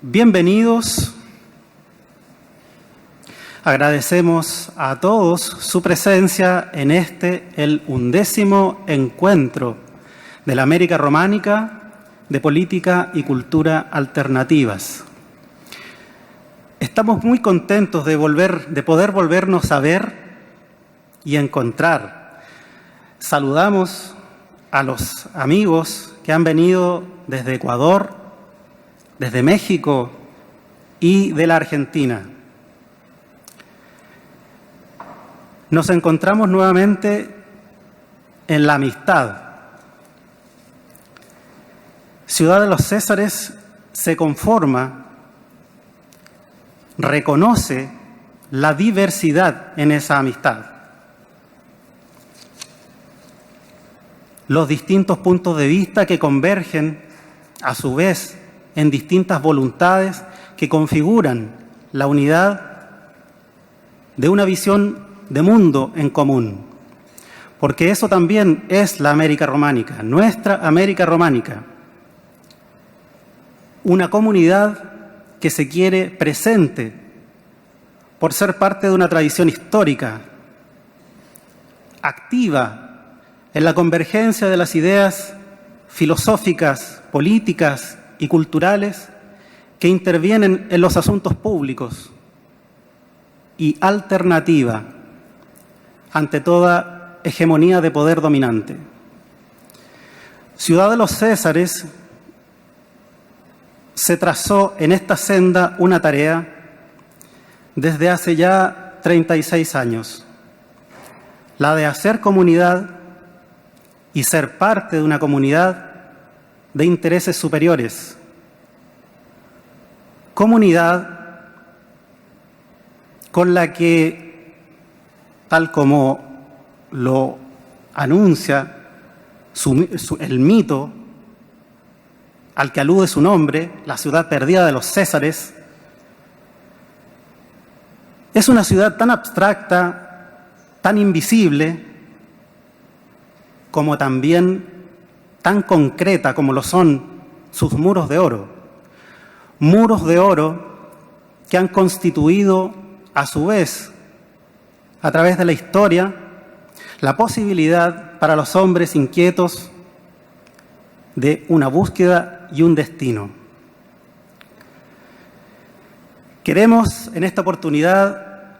Bienvenidos. Agradecemos a todos su presencia en el 11º encuentro de la América Románica de Política y Cultura Alternativas. Estamos muy contentos de poder volvernos a ver y encontrar. Saludamos a los amigos que han venido desde Ecuador, desde México y de la Argentina. Nos encontramos nuevamente en la amistad. Ciudad de los Césares se conforma, reconoce la diversidad en esa amistad. Los distintos puntos de vista que convergen, a su vez, en distintas voluntades que configuran la unidad de una visión de mundo en común. Porque eso también es la América Románica, nuestra América Románica. Una comunidad que se quiere presente por ser parte de una tradición histórica, activa en la convergencia de las ideas filosóficas, políticas y culturales que intervienen en los asuntos públicos y alternativa ante toda hegemonía de poder dominante. Ciudad de los Césares se trazó en esta senda una tarea desde hace ya 36 años, la de hacer comunidad y ser parte de una comunidad de intereses superiores. Comunidad con la que, tal como lo anuncia el mito al que alude su nombre, la ciudad perdida de los Césares, es una ciudad tan abstracta, tan invisible, como también tan concreta como lo son sus muros de oro. Muros de oro que han constituido, a su vez, a través de la historia, la posibilidad para los hombres inquietos de una búsqueda y un destino. Queremos, en esta oportunidad,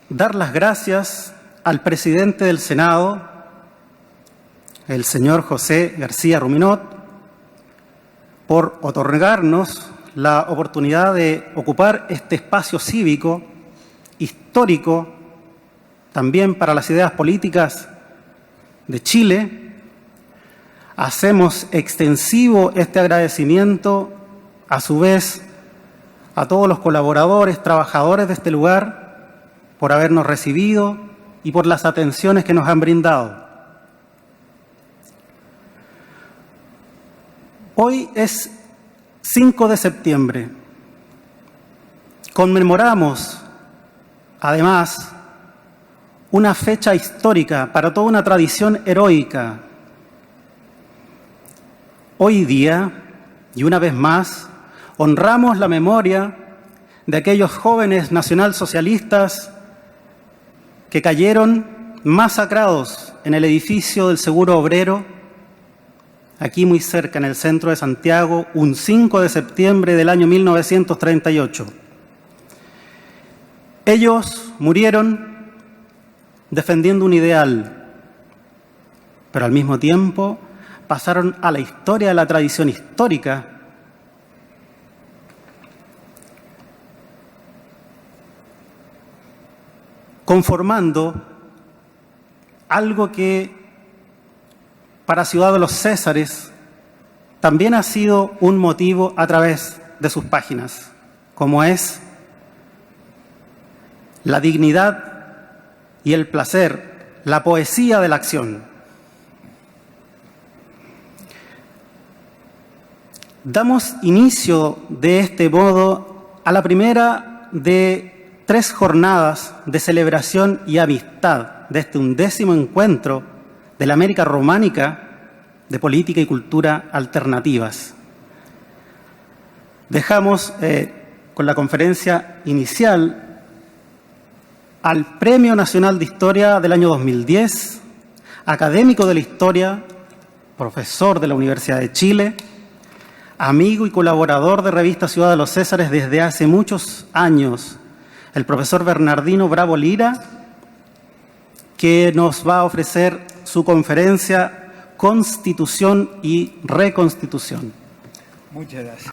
dar las gracias al presidente del Senado, el señor José García Ruminot, por otorgarnos la oportunidad de ocupar este espacio cívico, histórico, también para las ideas políticas de Chile. Hacemos extensivo este agradecimiento, a su vez, a todos los colaboradores, trabajadores de este lugar, por habernos recibido y por las atenciones que nos han brindado. Hoy es 5 de septiembre. Conmemoramos, además, una fecha histórica para toda una tradición heroica. Hoy día, y una vez más, honramos la memoria de aquellos jóvenes nacionalsocialistas que cayeron masacrados en el edificio del Seguro Obrero, aquí muy cerca, en el centro de Santiago, un 5 de septiembre del año 1938. Ellos murieron defendiendo un ideal, pero al mismo tiempo pasaron a la historia de la tradición histórica conformando algo que para Ciudad de los Césares también ha sido un motivo a través de sus páginas, como es la dignidad y el placer, la poesía de la acción. Damos inicio de este modo a la primera de 3 jornadas de celebración y amistad de este 11º encuentro de la América Románica de Política y Cultura Alternativas. Dejamos con la conferencia inicial al Premio Nacional de Historia del año 2010, académico de la historia, profesor de la Universidad de Chile, amigo y colaborador de Revista Ciudad de los Césares desde hace muchos años, el profesor Bernardino Bravo Lira, que nos va a ofrecer su conferencia Constitución y Reconstitución. Muchas gracias.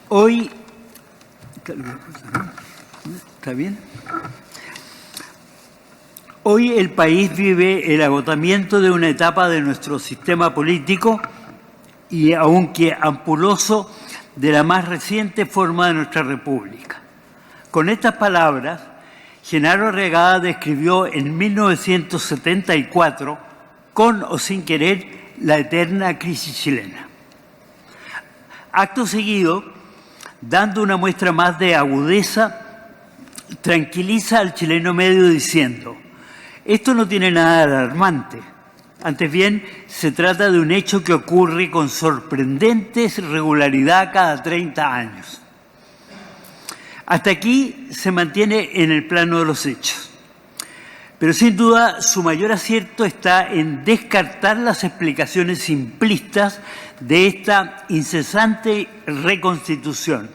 Hoy, ¿está bien? Hoy el país vive el agotamiento de una etapa de nuestro sistema político y, aunque ampuloso, de la más reciente forma de nuestra república. Con estas palabras, Genaro Arriagada describió en 1974, con o sin querer, la eterna crisis chilena. Acto seguido, dando una muestra más de agudeza, tranquiliza al chileno medio diciendo: esto no tiene nada de alarmante. Antes bien, se trata de un hecho que ocurre con sorprendente regularidad cada 30 años. Hasta aquí se mantiene en el plano de los hechos. Pero sin duda su mayor acierto está en descartar las explicaciones simplistas de esta incesante reconstitución,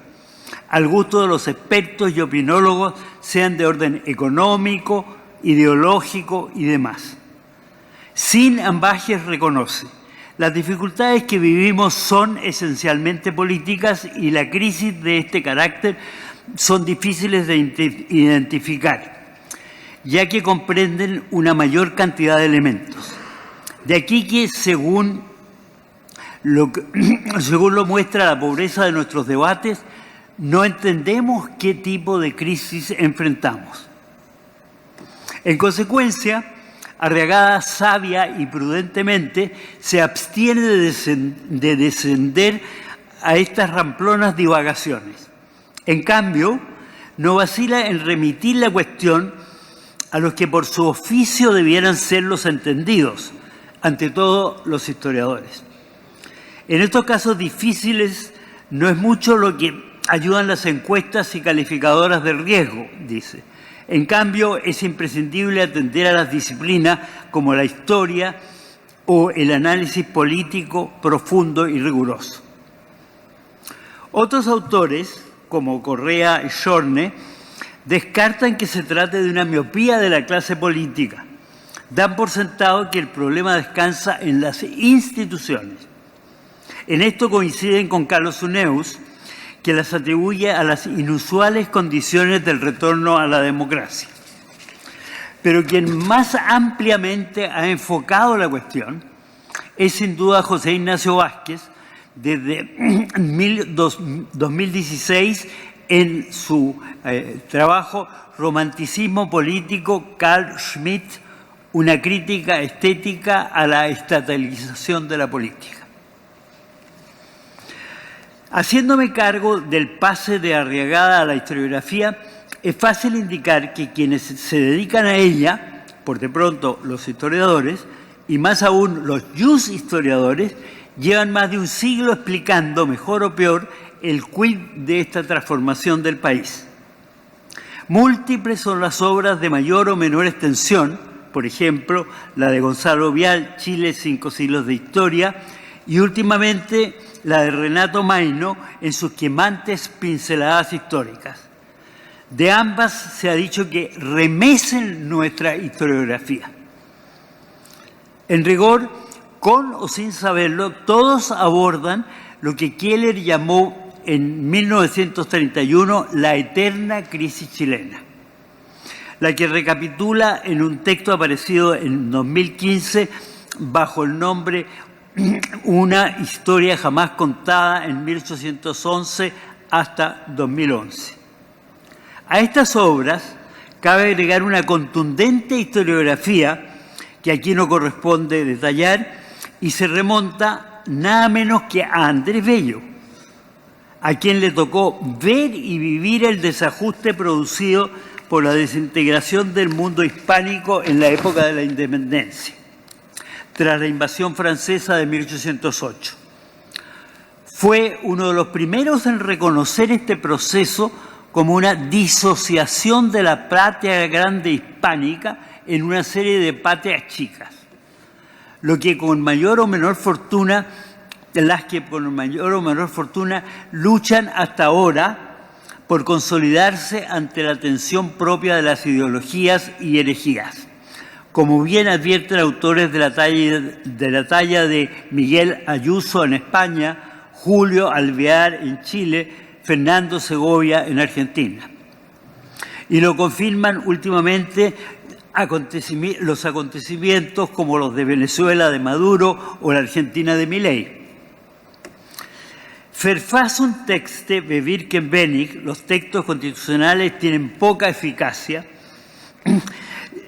al gusto de los expertos y opinólogos, sean de orden económico, ideológico y demás. Sin ambajes reconoce: las dificultades que vivimos son esencialmente políticas y la crisis de este carácter son difíciles de identificar, ya que comprenden una mayor cantidad de elementos. De aquí que, según lo muestra la pobreza de nuestros debates, no entendemos qué tipo de crisis enfrentamos. En consecuencia, Arriagada, sabia y prudentemente, se abstiene de descender a estas ramplonas divagaciones. En cambio, no vacila en remitir la cuestión a los que por su oficio debieran ser los entendidos, ante todo los historiadores. En estos casos difíciles no es mucho lo que ayudan las encuestas y calificadoras de riesgo, dice. En cambio, es imprescindible atender a las disciplinas como la historia o el análisis político profundo y riguroso. Otros autores, como Correa y Schorne, descartan que se trate de una miopía de la clase política. Dan por sentado que el problema descansa en las instituciones. En esto coinciden con Carlos Huneeus, que las atribuye a las inusuales condiciones del retorno a la democracia. Pero quien más ampliamente ha enfocado la cuestión es sin duda José Ignacio Vázquez, desde 2016 en su trabajo Romanticismo político, Carl Schmitt, una crítica estética a la estatalización de la política. Haciéndome cargo del pase de Arriagada a la historiografía, es fácil indicar que quienes se dedican a ella, por de pronto los historiadores, y más aún los jus historiadores, llevan más de un siglo explicando, mejor o peor, el quid de esta transformación del país. Múltiples son las obras de mayor o menor extensión, por ejemplo, la de Gonzalo Vial, Chile, 5 siglos de historia, y últimamente la de Renato Maino en sus quemantes pinceladas históricas. De ambas se ha dicho que remecen nuestra historiografía. En rigor, con o sin saberlo, todos abordan lo que Keller llamó en 1931 la eterna crisis chilena, la que recapitula en un texto aparecido en 2015 bajo el nombre Una historia jamás contada en 1811 hasta 2011. A estas obras cabe agregar una contundente historiografía que aquí no corresponde detallar y se remonta nada menos que a Andrés Bello, a quien le tocó ver y vivir el desajuste producido por la desintegración del mundo hispánico en la época de la independencia, tras la invasión francesa de 1808. Fue uno de los primeros en reconocer este proceso como una disociación de la patria grande hispánica en una serie de patrias chicas, las que con mayor o menor fortuna luchan hasta ahora por consolidarse ante la tensión propia de las ideologías y herejías. Como bien advierten autores de la talla de Miguel Ayuso en España, Julio Alvear en Chile, Fernando Segovia en Argentina. Y lo confirman últimamente los acontecimientos como los de Venezuela de Maduro o la Argentina de Milei. Verfassung Texte bewirken wenig, los textos constitucionales tienen poca eficacia.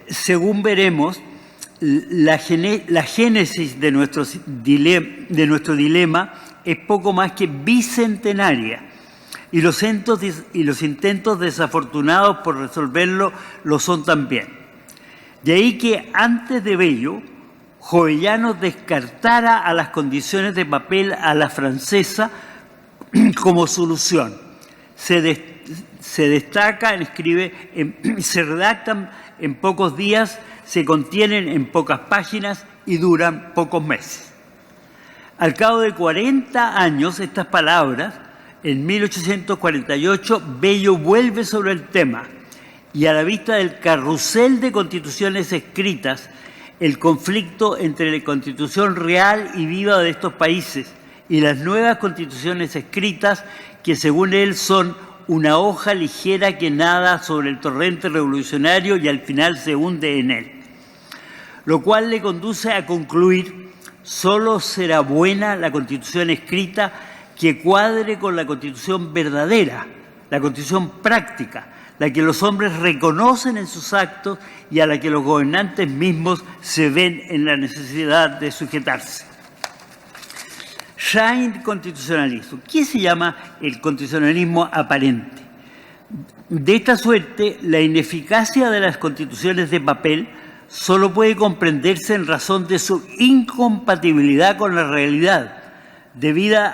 Según veremos, la génesis de nuestro dilema es poco más que bicentenaria y los intentos desafortunados por resolverlo lo son también. De ahí que antes de Bello, Jovellanos descartara a las condiciones de papel a la francesa como solución. Se destaca, escribe, se redactan en pocos días, se contienen en pocas páginas y duran pocos meses. Al cabo de 40 años, estas palabras, en 1848, Bello vuelve sobre el tema y a la vista del carrusel de constituciones escritas, el conflicto entre la constitución real y viva de estos países y las nuevas constituciones escritas, que según él son una hoja ligera que nada sobre el torrente revolucionario y al final se hunde en él. Lo cual le conduce a concluir: solo será buena la constitución escrita que cuadre con la constitución verdadera, la constitución práctica, la que los hombres reconocen en sus actos y a la que los gobernantes mismos se ven en la necesidad de sujetarse. Scheinkonstitutionalismo. ¿Qué se llama el constitucionalismo aparente? De esta suerte, la ineficacia de las constituciones de papel solo puede comprenderse en razón de su incompatibilidad con la realidad, debida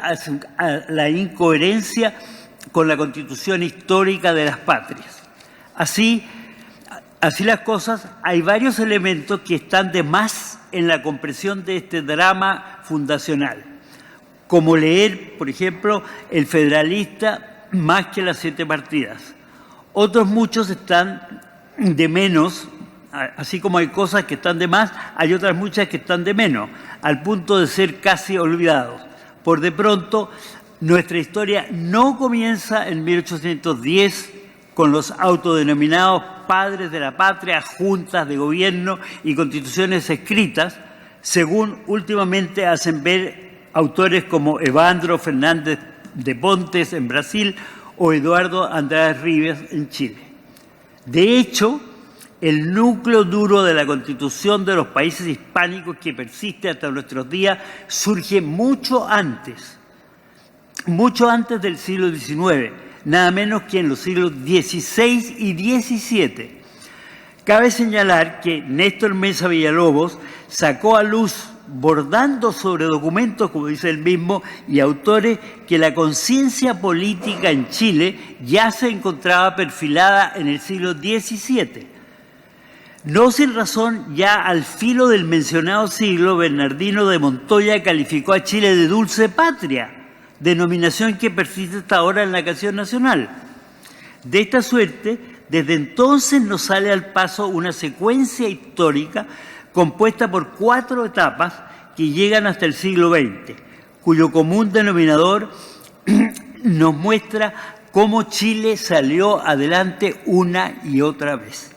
a la incoherencia con la constitución histórica de las patrias. Así las cosas, hay varios elementos que están de más en la comprensión de este drama fundacional, como leer, por ejemplo, El Federalista más que las 7 partidas. Otros muchos están de menos, así como hay cosas que están de más, hay otras muchas que están de menos, al punto de ser casi olvidados. Por de pronto, nuestra historia no comienza en 1810 con los autodenominados padres de la patria, juntas de gobierno y constituciones escritas, según últimamente hacen ver autores como Evandro Fernández de Pontes en Brasil o Eduardo Andrade Rivas en Chile. De hecho, el núcleo duro de la constitución de los países hispánicos que persiste hasta nuestros días surge mucho antes del siglo XIX, nada menos que en los siglos XVI y XVII. Cabe señalar que Néstor Mesa Villalobos sacó a luz, bordando sobre documentos, como dice él mismo, y autores, que la conciencia política en Chile ya se encontraba perfilada en el siglo XVII. No sin razón, ya al filo del mencionado siglo, Bernardino de Montoya calificó a Chile de dulce patria, denominación que persiste hasta ahora en la canción nacional. De esta suerte, desde entonces nos sale al paso una secuencia histórica compuesta por 4 etapas que llegan hasta el siglo XX, cuyo común denominador nos muestra cómo Chile salió adelante una y otra vez.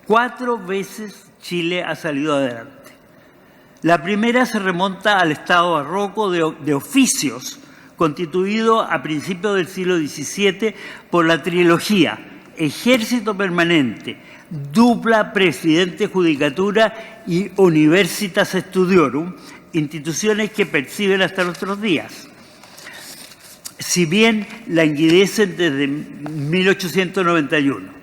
4 veces Chile ha salido adelante. La primera se remonta al estado barroco de oficios, constituido a principios del siglo XVII por la trilogía Ejército Permanente, Dupla Presidente Judicatura y Universitas Studiorum, instituciones que perciben hasta nuestros días. Si bien languidecen desde 1891.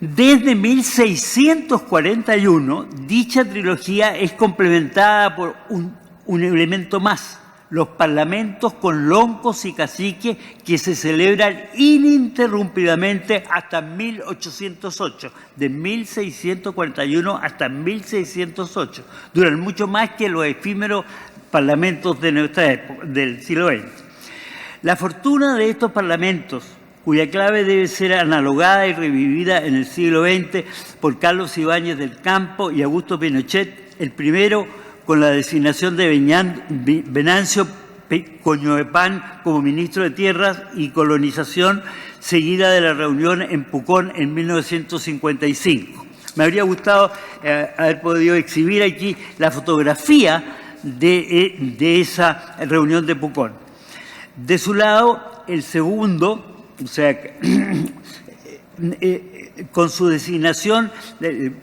Desde 1641, dicha trilogía es complementada por un elemento más: los parlamentos con loncos y caciques que se celebran ininterrumpidamente hasta 1808, de 1641 hasta 1608, duran mucho más que los efímeros parlamentos de nuestra época, del siglo XX. La fortuna de estos parlamentos, cuya clave debe ser analogada y revivida en el siglo XX por Carlos Ibáñez del Campo y Augusto Pinochet, el primero con la designación de Venancio Coñoepán como ministro de Tierras y Colonización, seguida de la reunión en Pucón en 1955. Me habría gustado haber podido exhibir aquí la fotografía de esa reunión de Pucón. De su lado, el segundo, o sea, con su designación,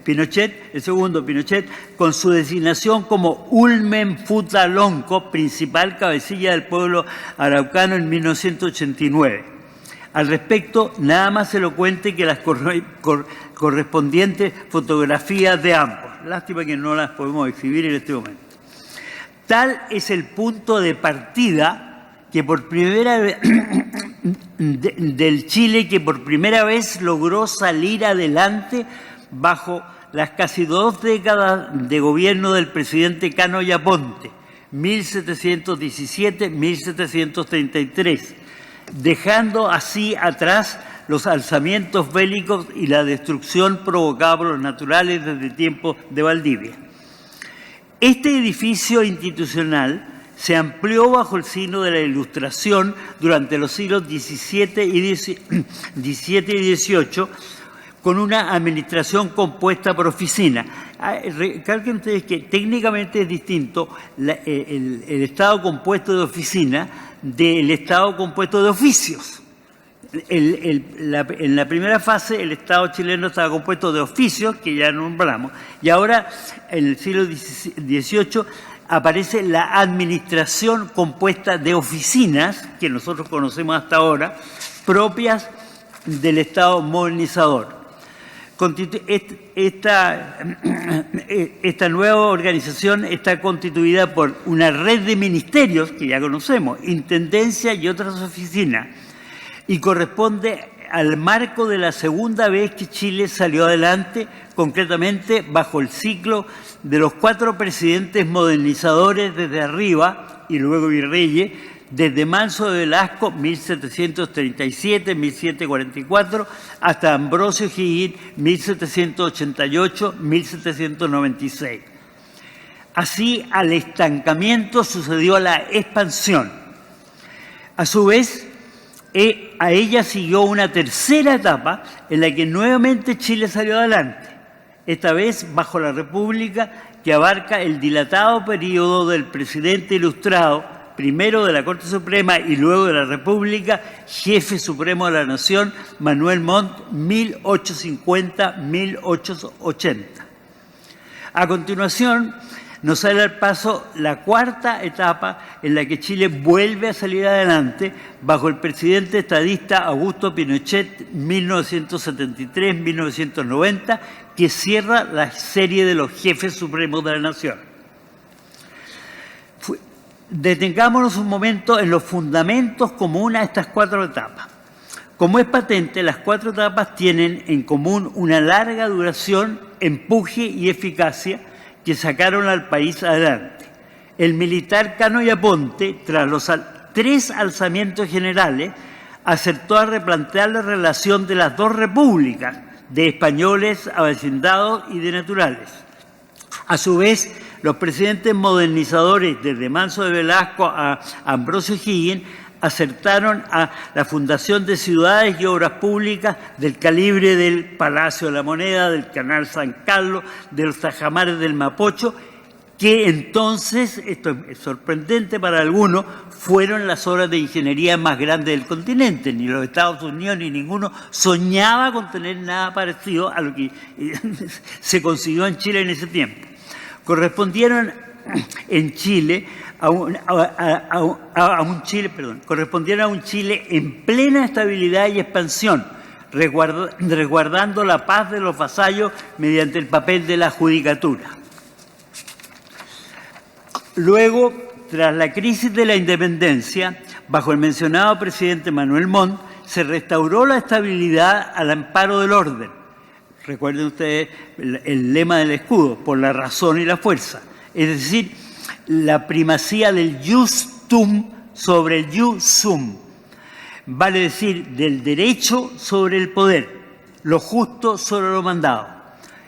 Pinochet, el segundo Pinochet, con su designación como Ulmen Futalonco, principal cabecilla del pueblo araucano en 1989. Al respecto, nada más elocuente que las correspondientes fotografías de ambos. Lástima que no las podemos exhibir en este momento. Tal es el punto de partida que por primera vez del Chile que por primera vez logró salir adelante bajo las casi 2 décadas de gobierno del presidente Cano Yaponte, 1717-1733, dejando así atrás los alzamientos bélicos y la destrucción provocada por los naturales desde tiempos de Valdivia. Este edificio institucional se amplió bajo el signo de la Ilustración durante los siglos XVII y XVIII, con una administración compuesta por oficinas. Recalquen ustedes que técnicamente es distinto el Estado compuesto de oficinas del Estado compuesto de oficios. En la primera fase el Estado chileno estaba compuesto de oficios, que ya nombramos, y ahora en el siglo XVIII aparece la administración compuesta de oficinas, que nosotros conocemos hasta ahora, propias del Estado modernizador. Esta nueva organización está constituida por una red de ministerios, que ya conocemos, intendencia y otras oficinas, y corresponde al marco de la segunda vez que Chile salió adelante, concretamente bajo el ciclo de los 4 presidentes modernizadores desde arriba y luego virreyes, desde Manso de Velasco, 1737-1744, hasta Ambrosio O'Higgins, 1788-1796. Así, al estancamiento sucedió la expansión. A su vez, a ella siguió una tercera etapa en la que nuevamente Chile salió adelante, esta vez bajo la República, que abarca el dilatado periodo del presidente ilustrado, primero de la Corte Suprema y luego de la República, jefe supremo de la Nación, Manuel Montt, 1850-1880. A continuación, nos sale al paso la cuarta etapa en la que Chile vuelve a salir adelante bajo el presidente estadista Augusto Pinochet, 1973-1990, que cierra la serie de los jefes supremos de la nación. Detengámonos un momento en los fundamentos comunes a estas 4 etapas. Como es patente, las 4 etapas tienen en común una larga duración, empuje y eficacia que sacaron al país adelante. El militar Cano Yaponte, tras los 3 alzamientos generales, acertó a replantear la relación de las 2 repúblicas, de españoles avecindados y de naturales. A su vez, los presidentes modernizadores, desde Manso de Velasco a Ambrosio O'Higgins, acertaron a la fundación de ciudades y obras públicas del calibre del Palacio de la Moneda, del Canal San Carlos, de los tajamares del Mapocho, que entonces, esto es sorprendente para algunos, fueron las obras de ingeniería más grandes del continente. Ni los Estados Unidos ni ninguno soñaba con tener nada parecido a lo que se consiguió en Chile en ese tiempo. Correspondieron en Chile correspondieron a un Chile en plena estabilidad y expansión, resguardando la paz de los vasallos mediante el papel de la judicatura. Luego, tras la crisis de la independencia, bajo el mencionado presidente Manuel Montt, se restauró la estabilidad al amparo del orden. Recuerden ustedes el lema del escudo, por la razón y la fuerza. Es decir, la primacía del jus tum sobre el jus sum. Vale decir, del derecho sobre el poder, lo justo sobre lo mandado.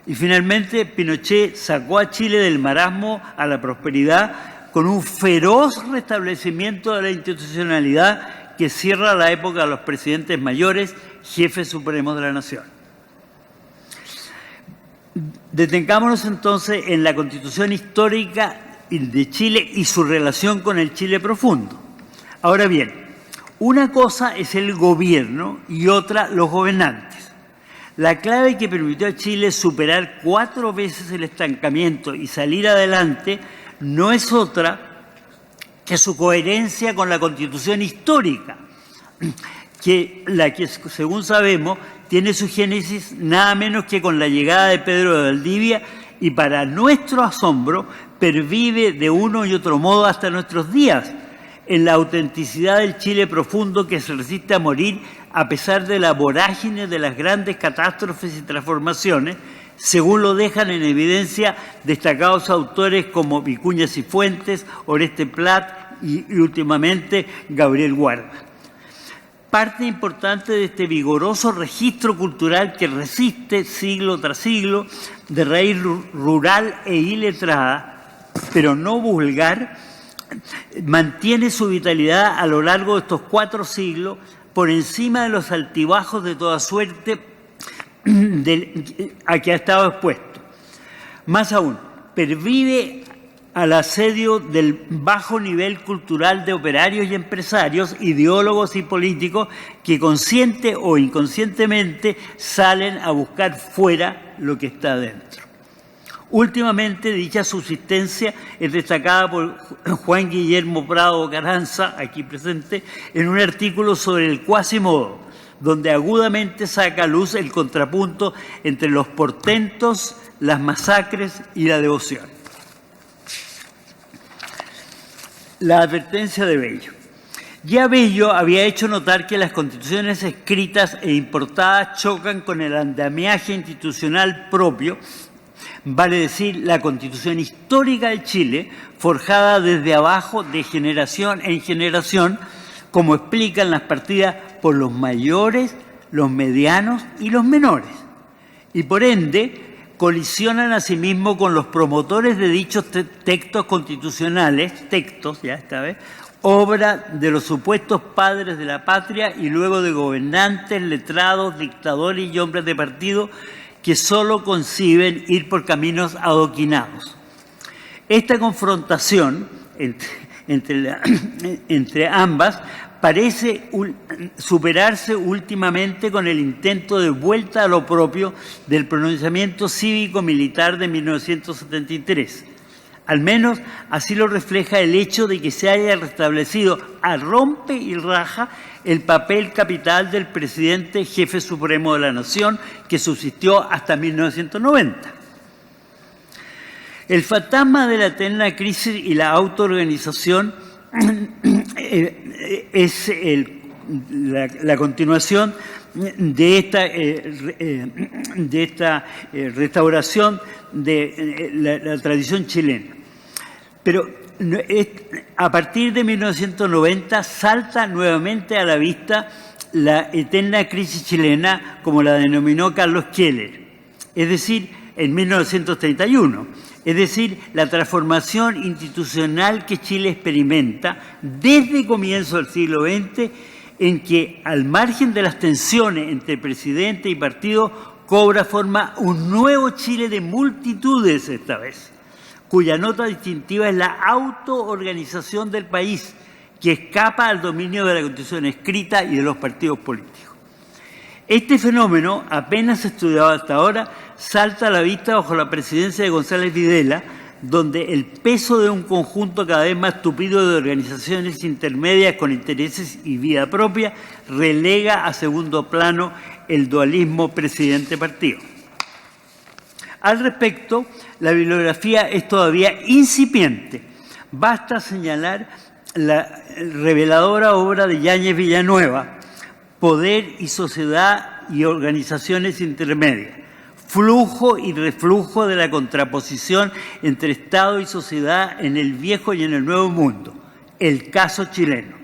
Y finalmente, Pinochet sacó a Chile del marasmo a la prosperidad con un feroz restablecimiento de la institucionalidad que cierra la época de los presidentes mayores, jefes supremos de la nación. Detengámonos entonces en la Constitución histórica de Chile y su relación con el Chile profundo. Ahora bien, una cosa es el gobierno y otra los gobernantes. La clave que permitió a Chile superar 4 veces el estancamiento y salir adelante no es otra que su coherencia con la Constitución histórica, la que, según sabemos, tiene su génesis nada menos que con la llegada de Pedro de Valdivia y, para nuestro asombro, pervive de uno y otro modo hasta nuestros días en la autenticidad del Chile profundo que se resiste a morir a pesar de la vorágine de las grandes catástrofes y transformaciones, según lo dejan en evidencia destacados autores como Vicuña Cifuentes, Oreste Plat y últimamente Gabriel Guarda. Parte importante de este vigoroso registro cultural que resiste siglo tras siglo, de raíz rural e iletrada, pero no vulgar, mantiene su vitalidad a lo largo de estos 4 siglos por encima de los altibajos de toda suerte a que ha estado expuesto. Más aún, pervive al asedio del bajo nivel cultural de operarios y empresarios, ideólogos y políticos que consciente o inconscientemente salen a buscar fuera lo que está dentro. Últimamente, dicha subsistencia es destacada por Juan Guillermo Prado Carranza, aquí presente, en un artículo sobre el Quasimodo, donde agudamente saca a luz el contrapunto entre los portentos, las masacres y la devoción. La advertencia de Bello. Ya Bello había hecho notar que las constituciones escritas e importadas chocan con el andamiaje institucional propio, vale decir, la Constitución histórica de Chile, forjada desde abajo de generación en generación, como explican las partidas por los mayores, los medianos y los menores. Y por ende, colisionan asimismo con los promotores de dichos textos constitucionales, ya esta vez, obra de los supuestos padres de la patria y luego de gobernantes, letrados, dictadores y hombres de partido que solo conciben ir por caminos adoquinados. Esta confrontación entre ambas parece superarse últimamente con el intento de vuelta a lo propio del pronunciamiento cívico-militar de 1973. Al menos así lo refleja el hecho de que se haya restablecido a rompe y raja el papel capital del presidente jefe supremo de la nación, que subsistió hasta 1990. El fantasma de la eterna crisis y la autoorganización es la continuación de esta restauración de la tradición chilena. Pero a partir de 1990 salta nuevamente a la vista la eterna crisis chilena, como la denominó Carlos Keller, es decir, en 1931. Es decir, la transformación institucional que Chile experimenta desde comienzo del siglo XX, en que, al margen de las tensiones entre presidente y partido, cobra forma un nuevo Chile de multitudes esta vez, cuya nota distintiva es la autoorganización del país, que escapa al dominio de la Constitución escrita y de los partidos políticos. Este fenómeno, apenas estudiado hasta ahora, salta a la vista bajo la presidencia de González Videla, donde el peso de un conjunto cada vez más tupido de organizaciones intermedias con intereses y vida propia relega a segundo plano el dualismo presidente-partido. Al respecto, la bibliografía es todavía incipiente. Basta señalar la reveladora obra de Yáñez Villanueva, Poder y Sociedad y Organizaciones Intermedias, flujo y reflujo de la contraposición entre Estado y sociedad en el viejo y en el nuevo mundo, el caso chileno.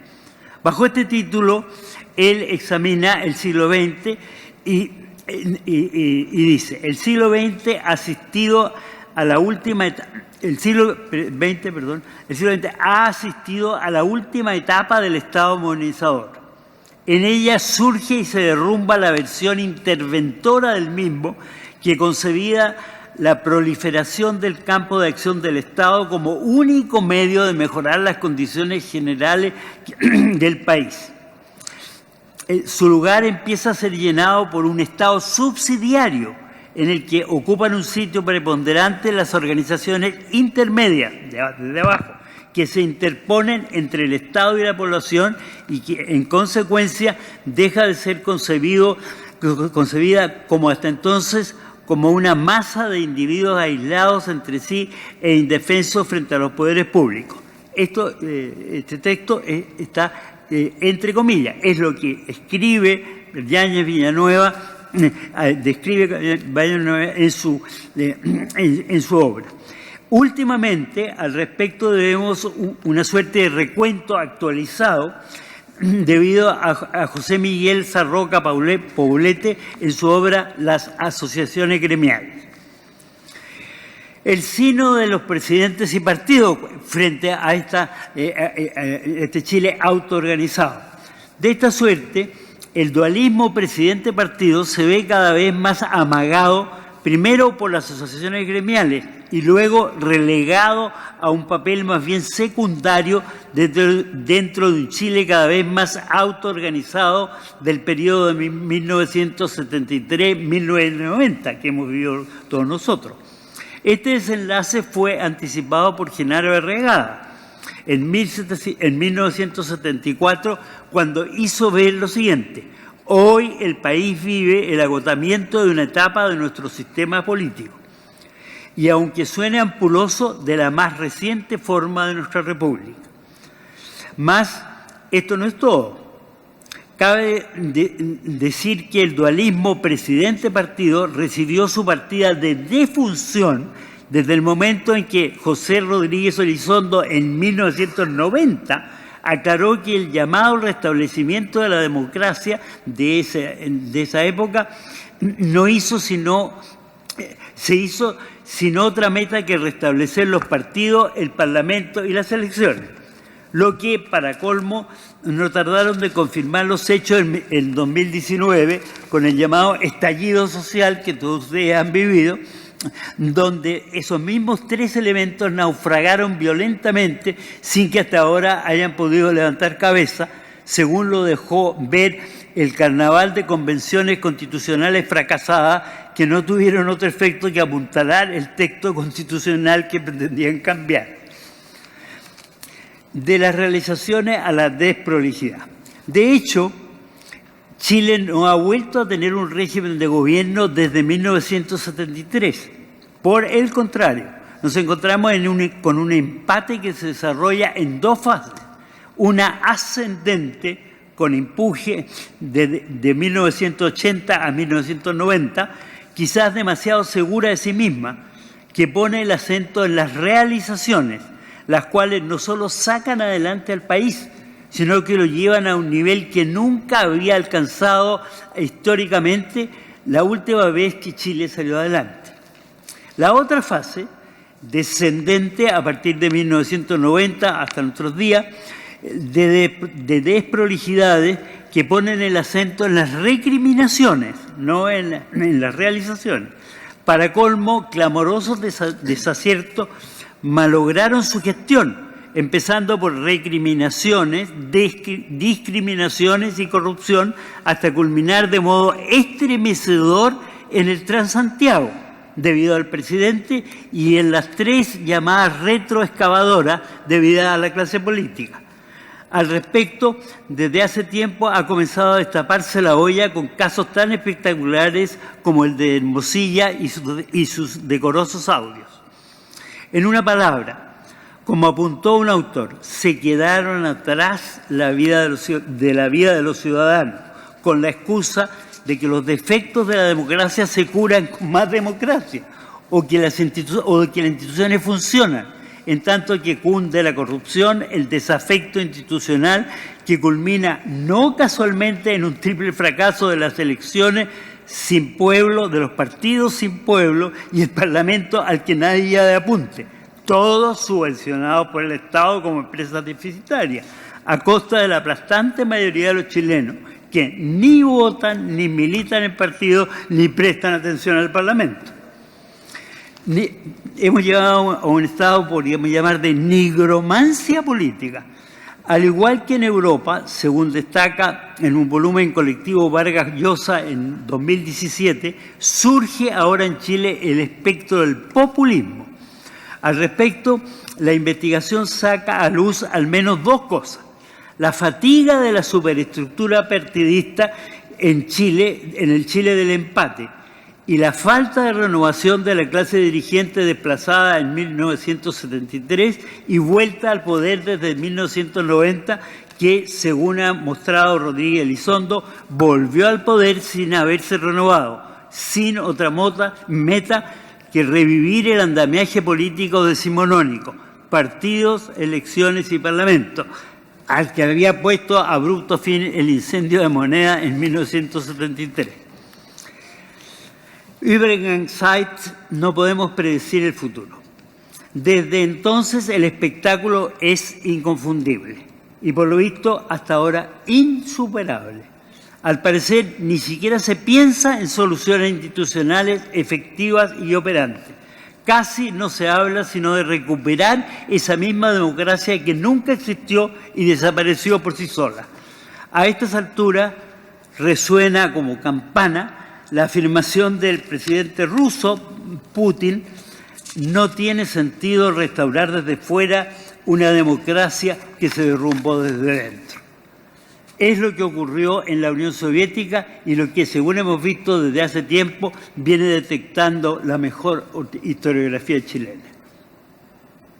Bajo este título, él examina el siglo XX y dice, el siglo XX ha asistido a la última etapa, el siglo XX ha asistido a la última etapa del Estado modernizador. En ella surge y se derrumba la versión interventora del mismo que concebía la proliferación del campo de acción del Estado como único medio de mejorar las condiciones generales del país. Su lugar empieza a ser llenado por un Estado subsidiario en el que ocupan un sitio preponderante las organizaciones intermedias, desde abajo, que se interponen entre el Estado y la población y que en consecuencia deja de ser concebida como hasta entonces como una masa de individuos aislados entre sí e indefensos frente a los poderes públicos. Este texto está entre comillas, es lo que escribe Yáñez Villanueva, describe Villanueva en su obra. Últimamente, al respecto, debemos una suerte de recuento actualizado debido a José Miguel Sarroca Poblete en su obra Las asociaciones gremiales. El sino de los presidentes y partidos frente a este Chile autoorganizado. De esta suerte, el dualismo presidente-partido se ve cada vez más amagado, primero por las asociaciones gremiales y luego relegado a un papel más bien secundario dentro de un Chile cada vez más autoorganizado del periodo de 1973-1990 que hemos vivido todos nosotros. Este desenlace fue anticipado por Genaro Barragán en 1974, cuando hizo ver lo siguiente: hoy el país vive el agotamiento de una etapa de nuestro sistema político, y aunque suene ampuloso, de la más reciente forma de nuestra república. Mas esto no es todo. Cabe decir que el dualismo presidente-partido recibió su partida de defunción desde el momento en que José Rodríguez Elizondo, en 1990, aclaró que el llamado restablecimiento de la democracia de esa época se hizo sin otra meta que restablecer los partidos, el Parlamento y las elecciones. Lo que, para colmo, no tardaron de confirmar los hechos en 2019 con el llamado estallido social que todos ustedes han vivido, donde esos mismos tres elementos naufragaron violentamente sin que hasta ahora hayan podido levantar cabeza, según lo dejó ver el carnaval de convenciones constitucionales fracasadas que no tuvieron otro efecto que apuntalar el texto constitucional que pretendían cambiar. De las realizaciones a la desprolijidad. De hecho, Chile no ha vuelto a tener un régimen de gobierno desde 1973. Por el contrario, nos encontramos con un empate que se desarrolla en dos fases. Una ascendente, con empuje de 1980 a 1990, quizás demasiado segura de sí misma, que pone el acento en las realizaciones, las cuales no solo sacan adelante al país, sino que lo llevan a un nivel que nunca había alcanzado históricamente la última vez que Chile salió adelante. La otra fase, descendente a partir de 1990 hasta nuestros días, de desprolijidades que ponen el acento en las recriminaciones, no en las realizaciones. Para colmo, clamorosos desaciertos malograron su gestión, empezando por recriminaciones, discriminaciones y corrupción, hasta culminar de modo estremecedor en el Transantiago, debido al presidente, y en las 3 llamadas retroexcavadoras debido a la clase política. Al respecto, desde hace tiempo ha comenzado a destaparse la olla con casos tan espectaculares como el de Hermosilla y sus decorosos audios. En una palabra, como apuntó un autor, se quedaron atrás de la vida de los ciudadanos, con la excusa de que los defectos de la democracia se curan con más democracia, o que las instituciones funcionan, en tanto que cunde la corrupción, el desafecto institucional que culmina no casualmente en un triple fracaso de las elecciones sin pueblo, de los partidos sin pueblo y el Parlamento al que nadie ya de apunte, todos subvencionados por el Estado como empresas deficitarias, a costa de la aplastante mayoría de los chilenos, que ni votan, ni militan en partidos, ni prestan atención al Parlamento. Hemos llegado a un estado, podríamos llamar, de nigromancia política. Al igual que en Europa, según destaca en un volumen colectivo Vargas Llosa en 2017, surge ahora en Chile el espectro del populismo. Al respecto, la investigación saca a luz al menos 2 cosas. La fatiga de la superestructura partidista en Chile, en el Chile del empate, y la falta de renovación de la clase dirigente desplazada en 1973 y vuelta al poder desde 1990, que, según ha mostrado Rodríguez Elizondo, volvió al poder sin haberse renovado, sin otra meta que revivir el andamiaje político decimonónico, partidos, elecciones y parlamento, al que había puesto abrupto fin el incendio de Moneda en 1973. Übergangszeit, no podemos predecir el futuro. Desde entonces el espectáculo es inconfundible y por lo visto hasta ahora insuperable. Al parecer ni siquiera se piensa en soluciones institucionales efectivas y operantes. Casi no se habla sino de recuperar esa misma democracia que nunca existió y desapareció por sí sola. A estas alturas resuena como campana la afirmación del presidente ruso, Putin: no tiene sentido restaurar desde fuera una democracia que se derrumbó desde dentro. Es lo que ocurrió en la Unión Soviética y lo que, según hemos visto desde hace tiempo, viene detectando la mejor historiografía chilena.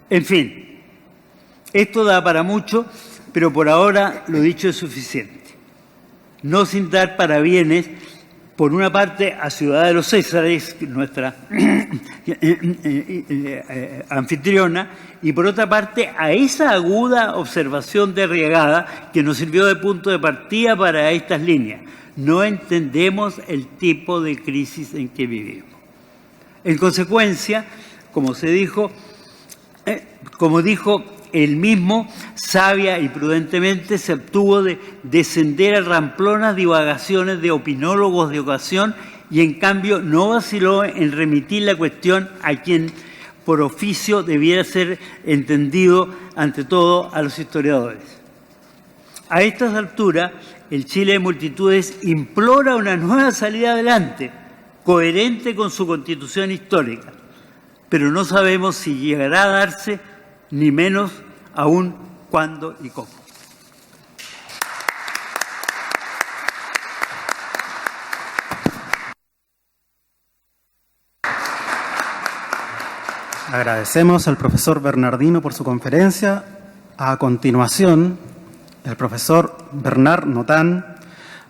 En fin, esto da para mucho, pero por ahora lo dicho es suficiente. No sin dar parabienes, por una parte, a Ciudad de los Césares, nuestra anfitriona, y por otra parte, a esa aguda observación de Arriagada que nos sirvió de punto de partida para estas líneas. No entendemos el tipo de crisis en que vivimos. En consecuencia, como dijo él mismo, sabia y prudentemente se abstuvo de descender a ramplonas divagaciones de opinólogos de ocasión y en cambio no vaciló en remitir la cuestión a quien por oficio debiera ser entendido ante todo a los historiadores. A estas alturas, el Chile de multitudes implora una nueva salida adelante, coherente con su constitución histórica, pero no sabemos si llegará a darse, ni menos aún cuándo y cómo. Agradecemos al profesor Bernardino por su conferencia. A continuación, el profesor Bernard Notan,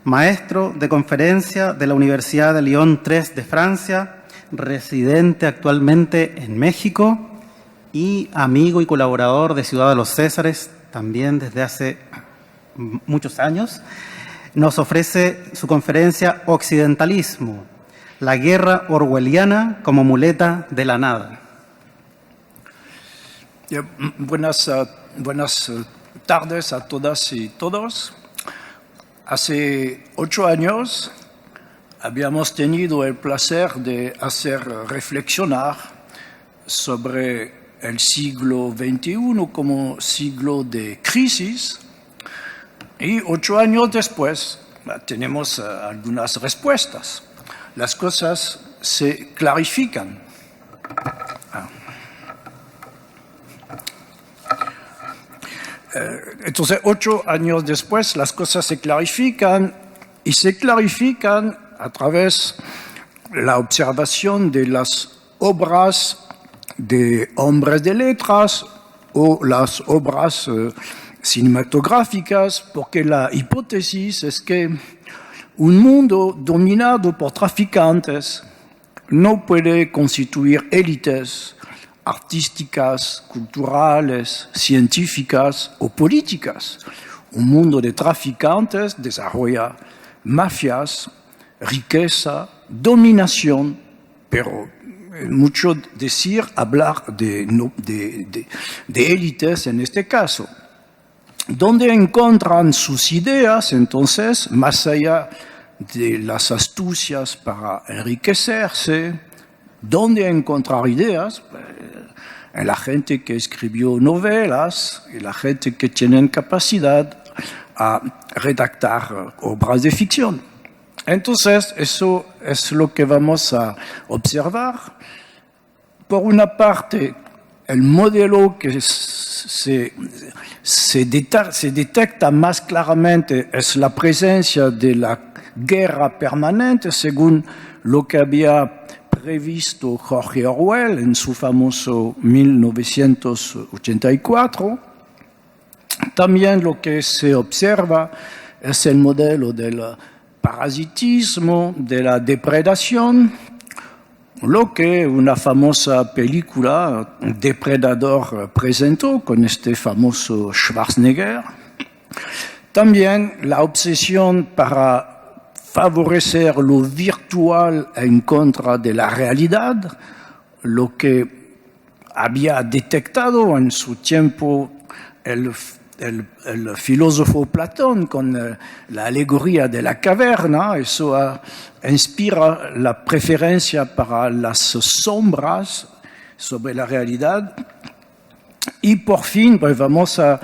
maestro de conferencia de la Universidad de Lyon 3 de Francia, residente actualmente en México y amigo y colaborador de Ciudad de los Césares, también desde hace muchos años, nos ofrece su conferencia Occidentalismo, la guerra orwelliana como muleta de la nada. Buenas tardes a todas y todos. Hace 8 años habíamos tenido el placer de hacer reflexionar sobre el siglo XXI como siglo de crisis, y 8 años después tenemos algunas respuestas. Las cosas se clarifican. Entonces, 8 años después, las cosas se clarifican y se clarifican a través de la observación de las obras de hombres de letras o las obras cinematográficas, porque la hipótesis es que un mundo dominado por traficantes no puede constituir élites artísticas, culturales, científicas o políticas. Un mundo de traficantes desarrolla mafias, riqueza, dominación, pero mucho decir, hablar de élites en este caso. ¿Dónde encuentran sus ideas, entonces, más allá de las astucias para enriquecerse? ¿Dónde encontrar ideas? En la gente que escribió novelas y la gente que tiene capacidad a redactar obras de ficción. Entonces, eso es lo que vamos a observar. Por una parte, el modelo que se detecta más claramente es la presencia de la guerra permanente, según lo que había previsto George Orwell en su famoso 1984. También lo que se observa es el modelo del parasitismo, de la depredación, lo que una famosa película, Depredador, presentó con este famoso Schwarzenegger. También la obsesión para favorecer lo virtual en contra de la realidad, lo que había detectado en su tiempo el filósofo Platón con la alegoría de la caverna. Eso inspira la preferencia para las sombras sobre la realidad. Y por fin, pues vamos a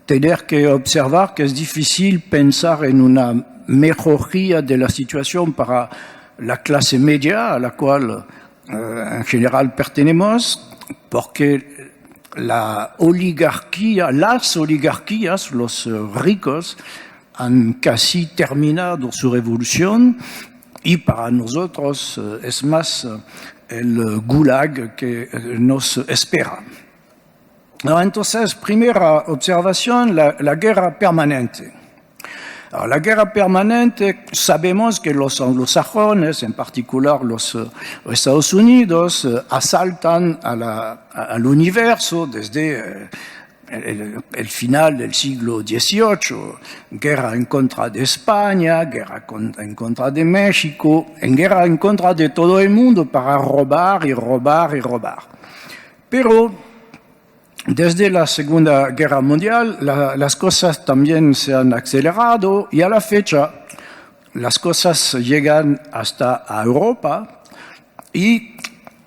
tener que observar que es difícil pensar en una mejoría de la situación para la clase media a la cual en general pertenecemos, porque las oligarquías, los ricos, han casi terminado su revolución y para nosotros es más el gulag que nos espera. Entonces, primera observación, la guerra permanente. Alors, la guerra permanente, sabemos que los anglosajones, en particular los Estados Unidos, asaltan al universo desde el final del siglo XVIII. Guerra en contra de España, guerra en contra de México, guerra en contra de todo el mundo para robar y robar y robar. Pero desde la Segunda Guerra Mundial, las cosas también se han acelerado y a la fecha las cosas llegan hasta Europa y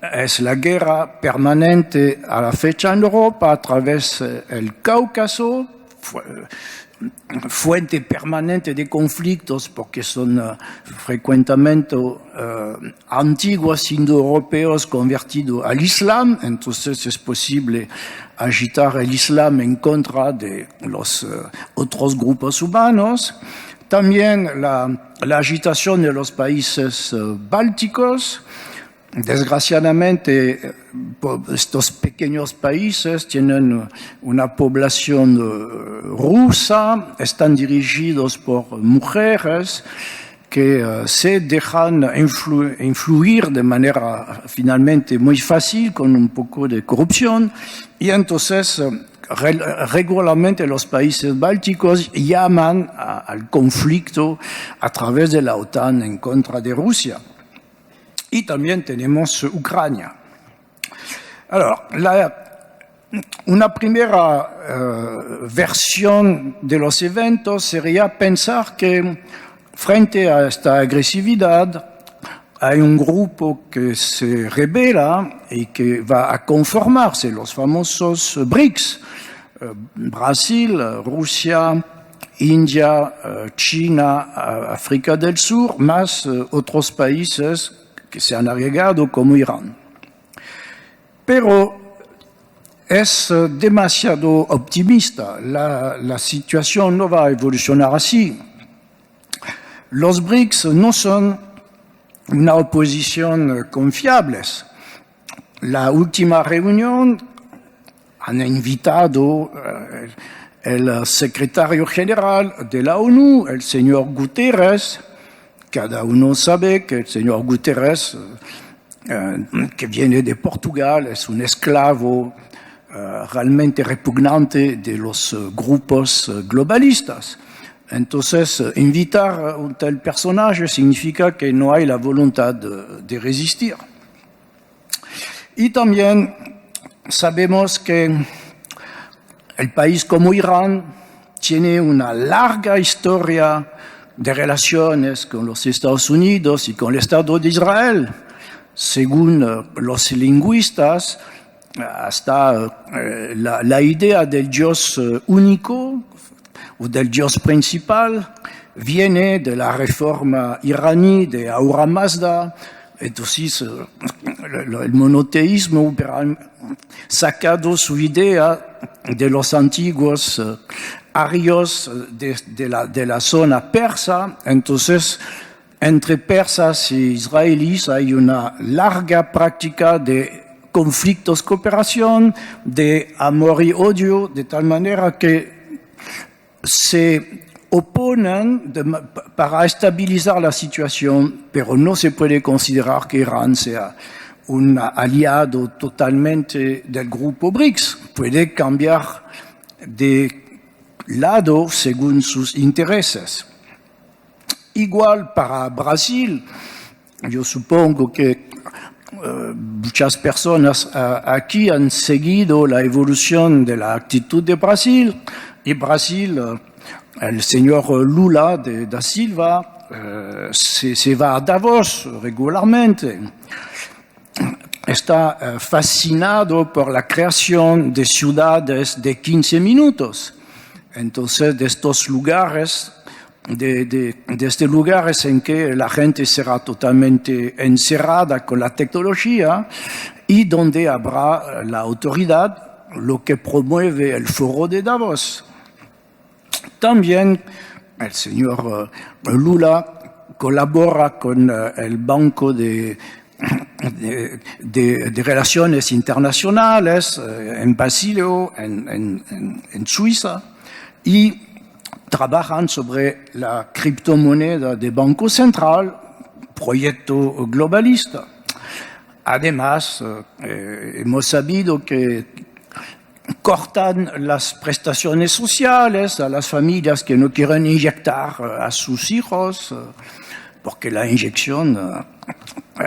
es la guerra permanente a la fecha en Europa a través del Cáucaso, fuente permanente de conflictos porque son frecuentemente antiguos indoeuropeos convertidos al Islam, entonces es posible agitar el Islam en contra de los otros grupos humanos. También la agitación de los países bálticos. Desgraciadamente, estos pequeños países tienen una población rusa, están dirigidos por mujeres que se dejan influir de manera finalmente muy fácil con un poco de corrupción y entonces regularmente los países bálticos llaman al conflicto a través de la OTAN en contra de Rusia. Y también tenemos Ucrania. Una primera versión de los eventos sería pensar que frente a esta agresividad hay un grupo que se rebela y que va a conformarse, los famosos BRICS, Brasil, Rusia, India, China, África del Sur, más otros países que se han agregado como Irán. Pero es demasiado optimista. La situación no va a evolucionar así. Los BRICS no son una oposición confiable. La última reunión han invitado el secretario general de la ONU, el señor Guterres. Cada uno sabe que el señor Guterres, que viene de Portugal, es un esclavo realmente repugnante de los grupos globalistas. Entonces, invitar a un tal personaje significa que no hay la voluntad de resistir. Y también sabemos que el país como Irán tiene una larga historia de relaciones con los Estados Unidos y con el Estado de Israel. Según los lingüistas, hasta la idea del Dios único o del Dios principal viene de la reforma iraní de Ahura Mazda. Entonces, el monoteísmo ha sacado su idea de los antiguos arios de la zona persa. Entonces, entre persas y israelíes hay una larga práctica de conflictos, cooperación, de amor y odio, de tal manera que se oponen para estabilizar la situación, pero no se puede considerar que Irán sea un aliado totalmente del grupo BRICS. Puede cambiar de lado según sus intereses. Igual para Brasil, yo supongo que muchas personas aquí han seguido la evolución de la actitud de Brasil, y Brasil, el señor Lula da Silva se va a Davos regularmente. Está fascinado por la creación de ciudades de 15 minutos. Entonces, de estos lugares, desde lugares en que la gente será totalmente encerrada con la tecnología y donde habrá la autoridad, lo que promueve el foro de Davos. También el señor Lula colabora con el Banco de Relaciones Internacionales en Basilio, en Suiza, y trabajan sobre la criptomoneda de Banco Central, proyecto globalista. Además, hemos sabido que cortan las prestaciones sociales a las familias que no quieren inyectar a sus hijos, porque la inyección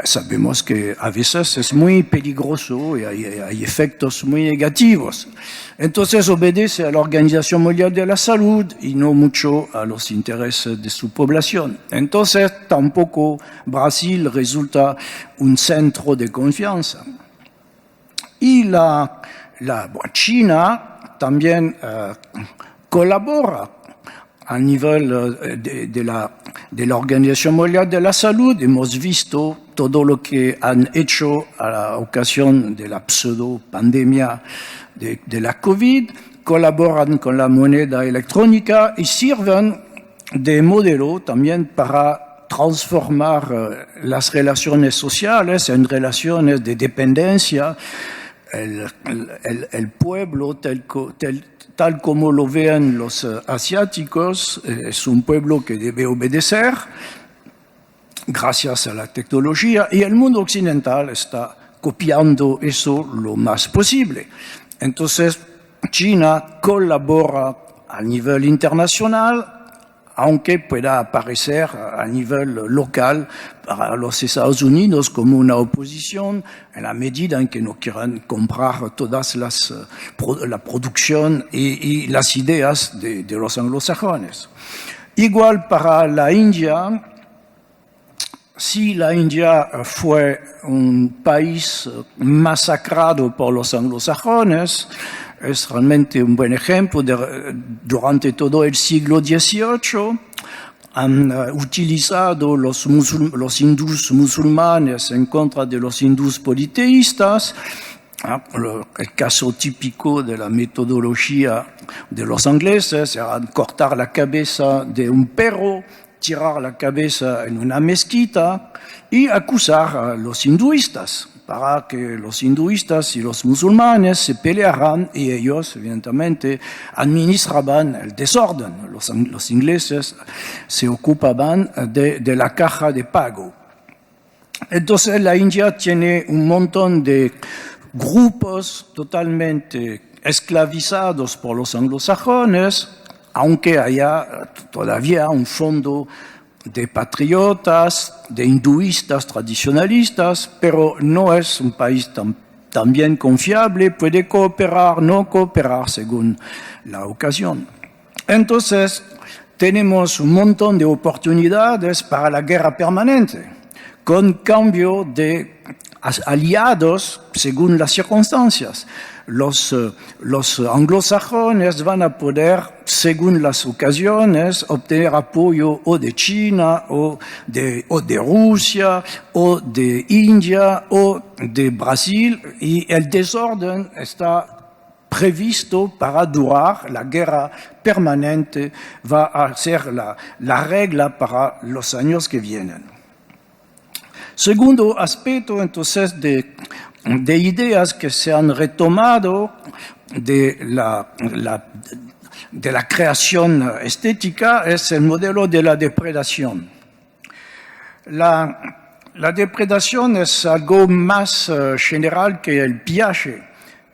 sabemos que a veces es muy peligroso y hay efectos muy negativos. Entonces obedece a la Organización Mundial de la Salud y no mucho a los intereses de su población. Entonces tampoco Brasil resulta un centro de confianza. Y China también colabora a nivel de la Organización Mundial de la Salud. Hemos visto todo lo que han hecho a la ocasión de la pseudo-pandemia de la COVID, colaboran con la moneda electrónica y sirven de modelo también para transformar las relaciones sociales en relaciones de dependencia. El pueblo, tal como lo ven los asiáticos, es un pueblo que debe obedecer gracias a la tecnología, y el mundo occidental está copiando eso lo más posible. Entonces, China colabora a nivel internacional, aunque pueda aparecer a nivel local para los Estados Unidos como una oposición, en la medida en que no quieran comprar todas la producción y las ideas de los anglosajones. Igual para la India. Si la India fue un país masacrado por los anglosajones, es realmente un buen ejemplo. Durante todo el siglo XVIII han utilizado los hindús musulmanes en contra de los hindús politeístas, El caso típico de la metodología de los ingleses era cortar la cabeza de un perro, tirar la cabeza en una mezquita y acusar a los hinduistas para que los hinduistas y los musulmanes se pelearan y ellos, evidentemente, administraban el desorden. Los ingleses se ocupaban de la caja de pago. Entonces la India tiene un montón de grupos totalmente esclavizados por los anglosajones, aunque haya todavía un fondo de patriotas, de hinduistas tradicionalistas, pero no es un país tan bien confiable, puede cooperar, no cooperar según la ocasión. Entonces, tenemos un montón de oportunidades para la guerra permanente, con cambio de aliados según las circunstancias. Los anglosajones van a poder, según las ocasiones, obtener apoyo o de China, o de Rusia, o de India, o de Brasil, y el desorden está previsto para durar. La guerra permanente va a ser la regla para los años que vienen. Segundo aspecto, entonces, de ideas que se han retomado de la creación estética es el modelo de la depredación. La depredación es algo más general que el pillaje,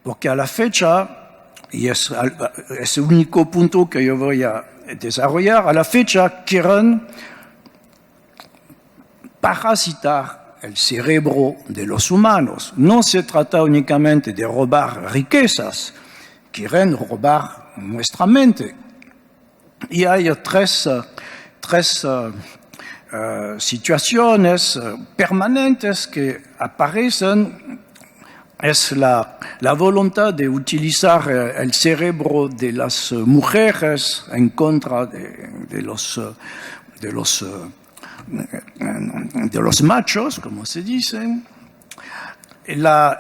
porque a la fecha, y es el único punto que yo voy a desarrollar, a la fecha quieren parasitar el cerebro de los humanos. No se trata únicamente de robar riquezas, quieren robar nuestra mente. Y hay tres situaciones permanentes que aparecen. Es la voluntad de utilizar el cerebro de las mujeres en contra de los machos, como se dice. La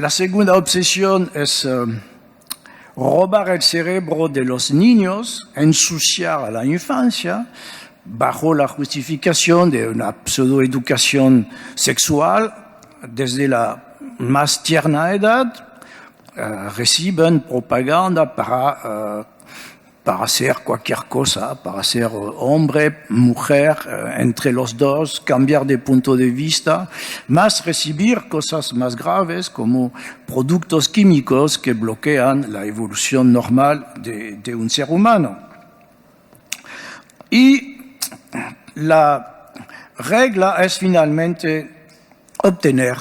segunda obsesión es robar el cerebro de los niños, ensuciar a la infancia, bajo la justificación de una pseudoeducación sexual. Desde la más tierna edad reciben propaganda para hacer cualquier cosa, para ser hombre, mujer, entre los dos, cambiar de punto de vista, más recibir cosas más graves como productos químicos que bloquean la evolución normal de un ser humano. Y la regla es finalmente obtener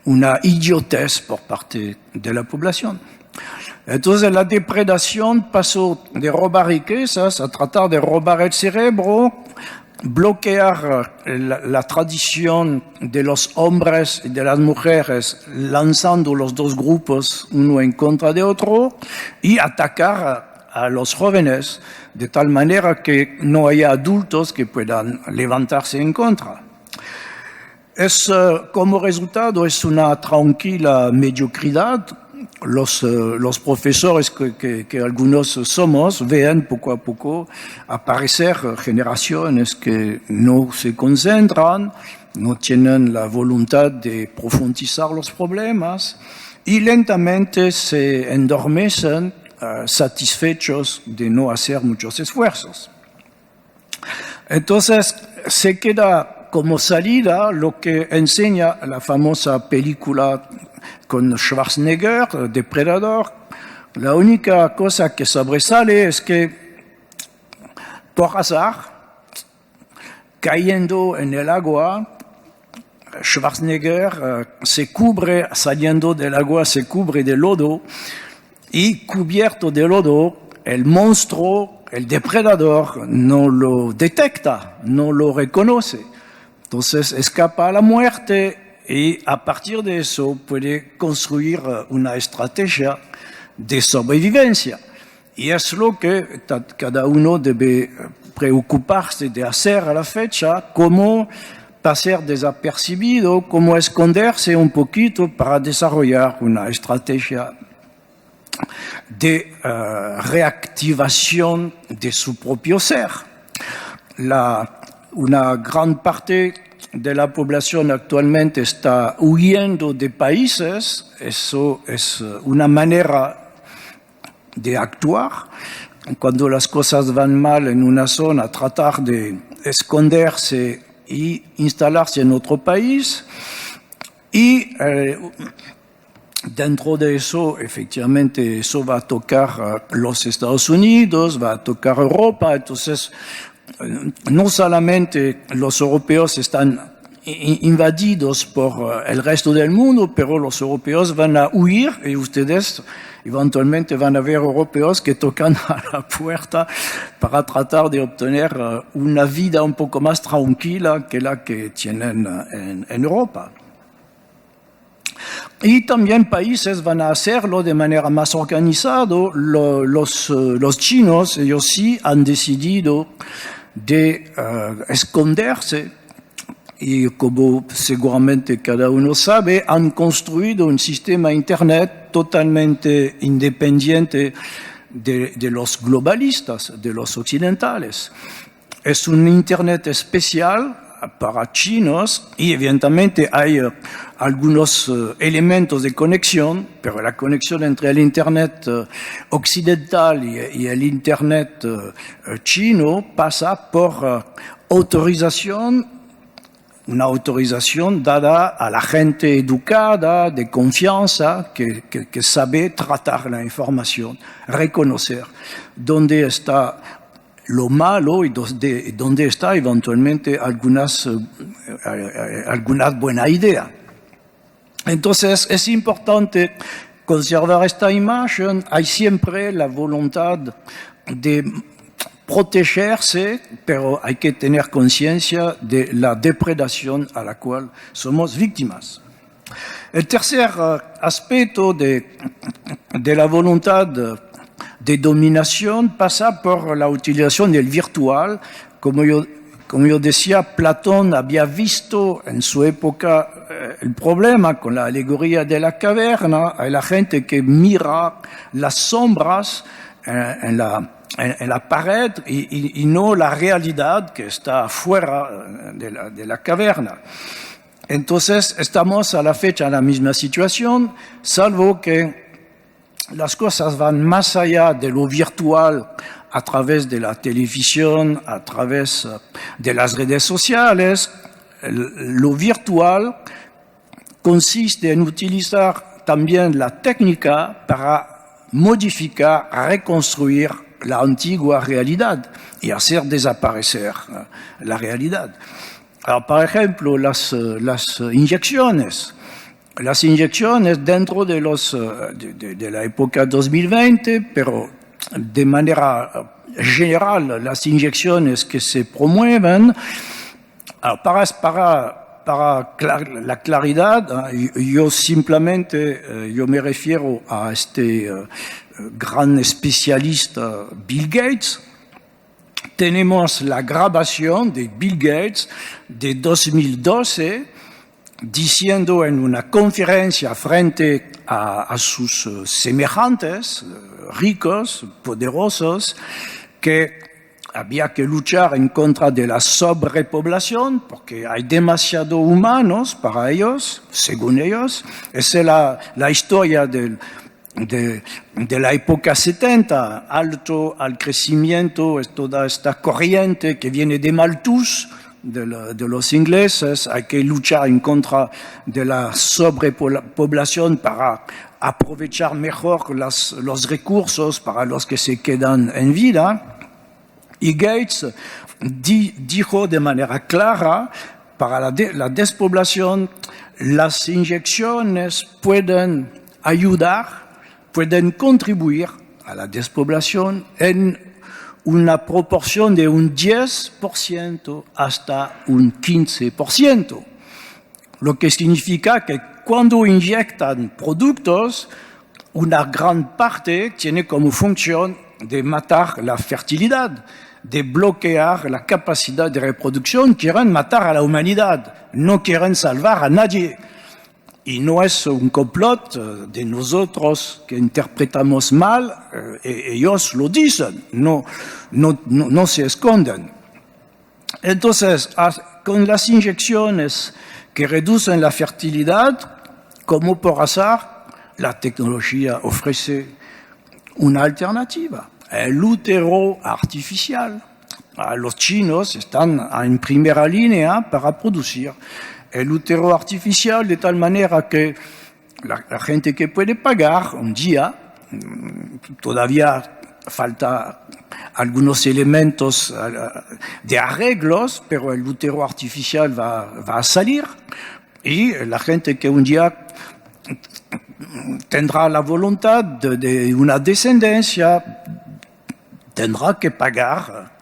una idiotez por parte de la población. Entonces la depredación pasó de robar riquezas a tratar de robar el cerebro, bloquear la tradición de los hombres y de las mujeres, lanzando los dos grupos uno en contra de otro, y atacar a los jóvenes de tal manera que no haya adultos que puedan levantarse en contra. Como resultado es una tranquila mediocridad. Los profesores que algunos somos ven poco a poco aparecer generaciones que no se concentran, no tienen la voluntad de profundizar los problemas y lentamente se endormecen satisfechos de no hacer muchos esfuerzos. Entonces se queda como salida lo que enseña la famosa película con Schwarzenegger, Depredador. La única cosa que sobresale es que, por azar, cayendo en el agua, Schwarzenegger se cubre, saliendo del agua, se cubre de lodo, y cubierto de lodo, el monstruo, el depredador, no lo detecta, no lo reconoce. Entonces escapa a la muerte y a partir de eso puede construir una estrategia de sobrevivencia. Y es lo que cada uno debe preocuparse de hacer a la fecha, cómo pasar desapercibido, como esconderse un poquito para desarrollar una estrategia de reactivación de su propio ser. Una gran parte de la población actualmente está huyendo de países, eso es una manera de actuar. Cuando las cosas van mal en una zona, tratar de esconderse y instalarse en otro país. Y dentro de eso, efectivamente, eso va a tocar los Estados Unidos, va a tocar Europa. Entonces, no solamente los europeos están invadidos por el resto del mundo, pero los europeos van a huir y ustedes eventualmente van a ver europeos que tocan a la puerta para tratar de obtener una vida un poco más tranquila que la que tienen en Europa. Y también países van a hacerlo de manera más organizada. Los chinos, ellos sí han decidido de esconderse y, como seguramente cada uno sabe, han construido un sistema Internet totalmente independiente de los globalistas, de los occidentales. Es un Internet especial para chinos y evidentemente hay algunos elementos de conexión, pero la conexión entre el Internet occidental y el Internet chino pasa por una autorización dada a la gente educada, de confianza, que sabe tratar la información, reconocer dónde está lo malo y dónde está eventualmente alguna buena idea. Entonces es importante conservar esta imagen. Hay siempre la voluntad de protegerse, pero hay que tener conciencia de la depredación a la cual somos víctimas. El tercer aspecto de la voluntad de dominación pasa por la utilización del virtual. Como yo decía, Platón había visto en su época el problema con la alegoría de la caverna. Hay la gente que mira las sombras en la pared y no la realidad que está fuera de la caverna. Entonces estamos a la fecha en la misma situación, salvo que las cosas van más allá de lo virtual a través de la televisión, a través de las redes sociales. Lo virtual consiste en utilizar también la técnica para modificar, reconstruir la antigua realidad y hacer desaparecer la realidad. Alors, por ejemplo, las inyecciones. Las inyecciones dentro de la época 2020, pero de manera general, las inyecciones que se promueven, para la claridad, yo simplemente me refiero a este gran especialista Bill Gates. Tenemos la grabación de Bill Gates de 2012 diciendo en una conferencia frente a sus semejantes, ricos, poderosos, que había que luchar en contra de la sobrepoblación porque hay demasiados humanos para ellos, según ellos. Esa es la historia de la época 70, alto al crecimiento, es toda esta corriente que viene de Malthus, de los ingleses. Hay que luchar en contra de la sobrepoblación para aprovechar mejor los recursos para los que se quedan en vida. Y Gates dijo de manera clara, para la despoblación, las inyecciones pueden ayudar, pueden contribuir a la despoblación en una proporción de un 10% hasta un 15%, lo que significa que cuando inyectan productos, una gran parte tiene como función de matar la fertilidad, de bloquear la capacidad de reproducción, quieren matar a la humanidad, no quieren salvar a nadie. Y no es un complot de nosotros que interpretamos mal, ellos lo dicen, no se esconden. Entonces, con las inyecciones que reducen la fertilidad, como por azar, la tecnología ofrece una alternativa, el útero artificial. Los chinos están en primera línea para producir el útero artificial de tal manera que la gente que puede pagar un día, todavía falta algunos elementos de arreglos, pero el útero artificial va a salir, y la gente que un día tendrá la voluntad de una descendencia tendrá que pagar,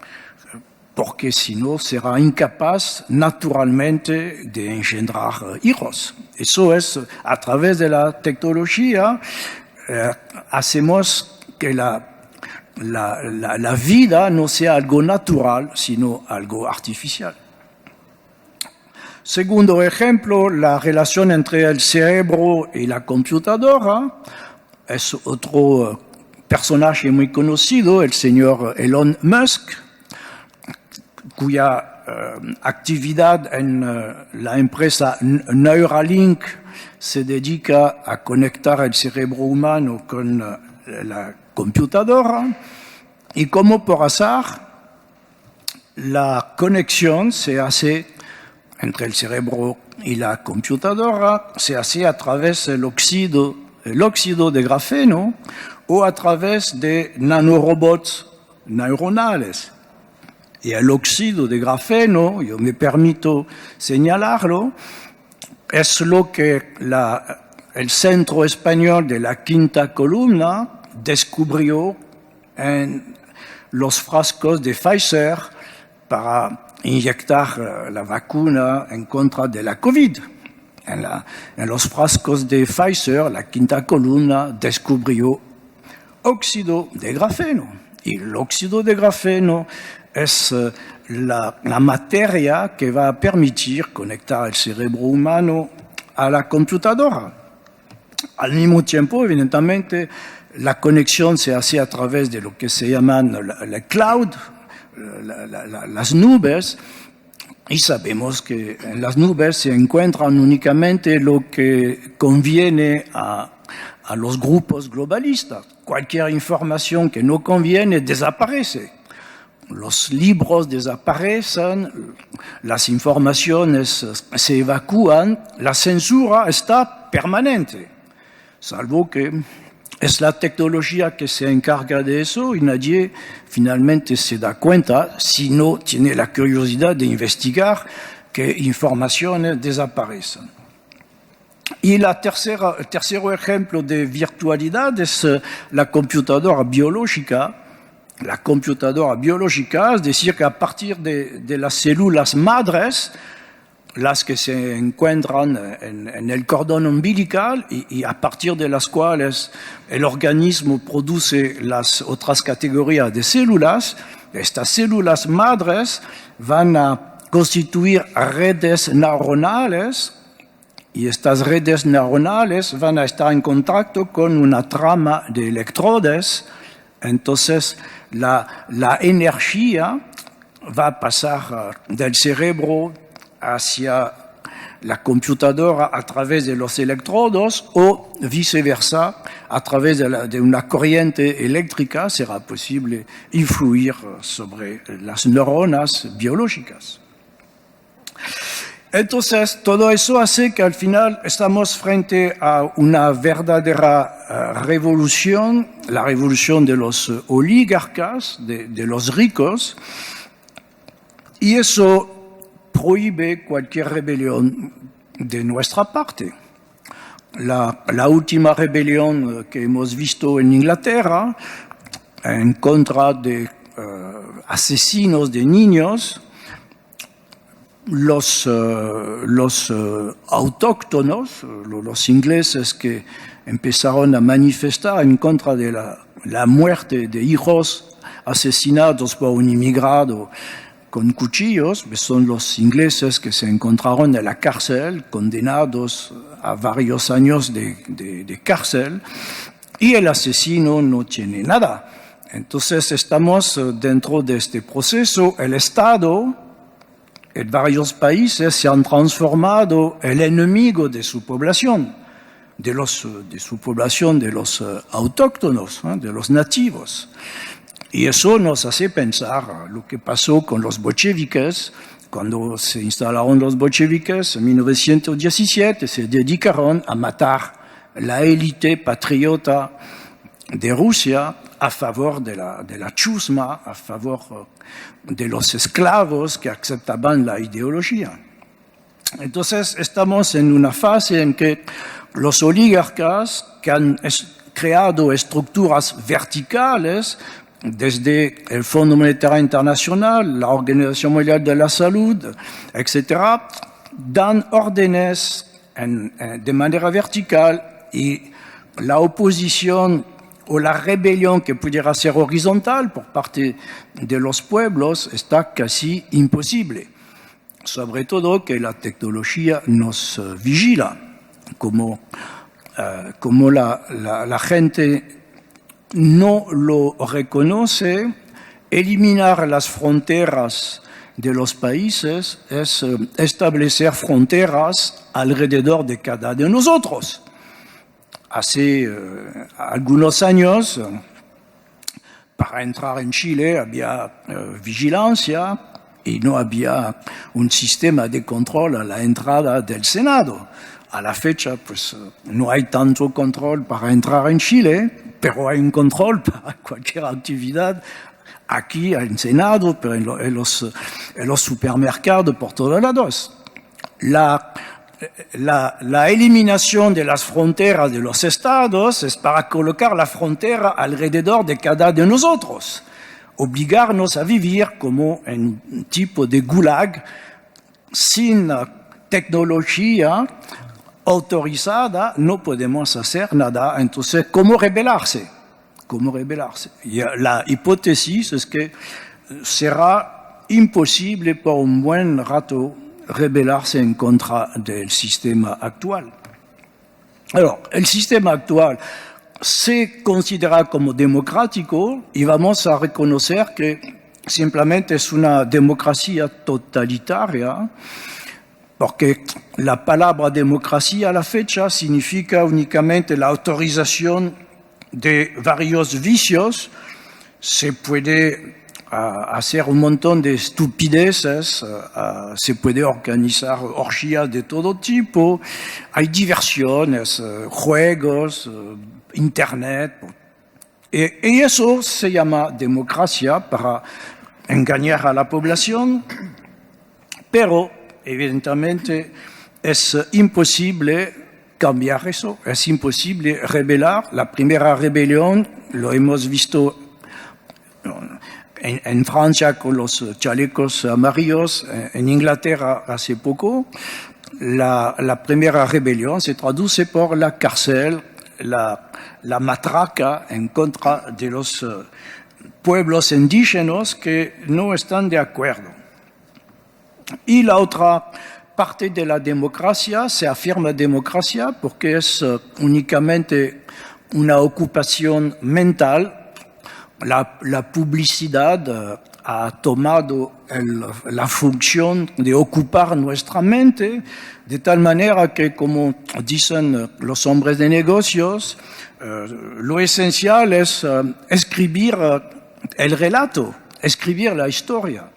porque si no será incapaz naturalmente de engendrar hijos. Eso es, a través de la tecnología, hacemos que la vida no sea algo natural, sino algo artificial. Segundo ejemplo, la relación entre el cerebro y la computadora. Es otro personaje muy conocido, el señor Elon Musk, cuya actividad en la empresa Neuralink se dedica a conectar el cerebro humano con la computadora, y como por azar, la conexión se hace entre el cerebro y la computadora, se hace a través del óxido de grafeno o a través de nanorobots neuronales. Y el óxido de grafeno, yo me permito señalarlo, es lo que el Centro Español de la Quinta Columna descubrió en los frascos de Pfizer para inyectar la vacuna en contra de la COVID. En los frascos de Pfizer, la Quinta Columna descubrió óxido de grafeno. Y el óxido de grafeno es la materia que va a permitir conectar el cerebro humano a la computadora. Al mismo tiempo, evidentemente, la conexión se hace a través de lo que se llaman la cloud, las nubes, y sabemos que en las nubes se encuentran únicamente lo que conviene a los grupos globalistas. Cualquier información que no conviene desaparece. Los libros desaparecen, las informaciones se evacúan, la censura está permanente, salvo que es la tecnología que se encarga de eso y nadie finalmente se da cuenta, si no tiene la curiosidad de investigar, qué informaciones desaparecen. Y el tercer ejemplo de virtualidad es la computadora biológica. La computadora biológica, es decir, que a partir de las células madres, las que se encuentran en el cordón umbilical y a partir de las cuales el organismo produce las otras categorías de células, estas células madres van a constituir redes neuronales y estas redes neuronales van a estar en contacto con una trama de electrodes. Entonces, la energía va a pasar del cerebro hacia la computadora a través de los electrodos o viceversa, a través de una corriente eléctrica será posible influir sobre las neuronas biológicas. Entonces, todo eso hace que al final estamos frente a una verdadera revolución, la revolución de los oligarcas, de los ricos, y eso prohíbe cualquier rebelión de nuestra parte. La última rebelión que hemos visto en Inglaterra en contra de asesinos de niños, los autóctonos, los ingleses que empezaron a manifestar en contra de la muerte de hijos asesinados por un inmigrado con cuchillos, son los ingleses que se encontraron en la cárcel, condenados a varios años de cárcel, y el asesino no tiene nada. Entonces estamos dentro de este proceso. El Estado en varios países se han transformado en el enemigo de su población, de su población, de los autóctonos, de los nativos. Y eso nos hace pensar lo que pasó con los bolcheviques. Cuando se instalaron los bolcheviques en 1917, se dedicaron a matar la élite patriota de Rusia a favor de la chusma, a favor de los esclavos que aceptaban la ideología. Entonces estamos en una fase en que los oligarcas que han creado estructuras verticales desde el Fondo Monetario Internacional, la Organización Mundial de la Salud, etc., dan órdenes de manera vertical y la oposición o la rebelión que pudiera ser horizontal por parte de los pueblos está casi imposible. Sobre todo que la tecnología nos vigila, como la gente no lo reconoce. Eliminar las fronteras de los países es establecer fronteras alrededor de cada de nosotros. Hace algunos años, para entrar en Chile había vigilancia y no había un sistema de control a la entrada del Senado. A la fecha, pues no hay tanto control para entrar en Chile, pero hay un control para cualquier actividad aquí en Senado, pero en los supermercados por todos lados. La eliminación de las fronteras de los estados es para colocar la frontera alrededor de cada de nosotros, obligarnos a vivir como en un tipo de gulag sin tecnología autorizada, no podemos hacer nada. Entonces, ¿cómo rebelarse? Y la hipótesis es que será imposible por un buen rato rebelarse en contra del sistema actual. Alors, el sistema actual se considera como democrático y vamos a reconocer que simplemente es una democracia totalitaria, porque la palabra democracia a la fecha significa únicamente la autorización de varios vicios. Se puede hacer un montón de estupideces, se puede organizar orgías de todo tipo, hay diversiones, juegos, internet, y eso se llama democracia para engañar a la población, pero evidentemente es imposible cambiar eso, es imposible rebelar. La primera rebelión lo hemos visto en Francia con los chalecos amarillos, en Inglaterra hace poco. La primera rebelión se traduce por la cárcel, la matraca en contra de los pueblos indígenas que no están de acuerdo. Y la otra parte de la democracia se afirma democracia porque es únicamente una ocupación mental. La publicidad ha tomado la función de ocupar nuestra mente de tal manera que, como dicen los hombres de negocios, lo esencial es escribir el relato, escribir la historia.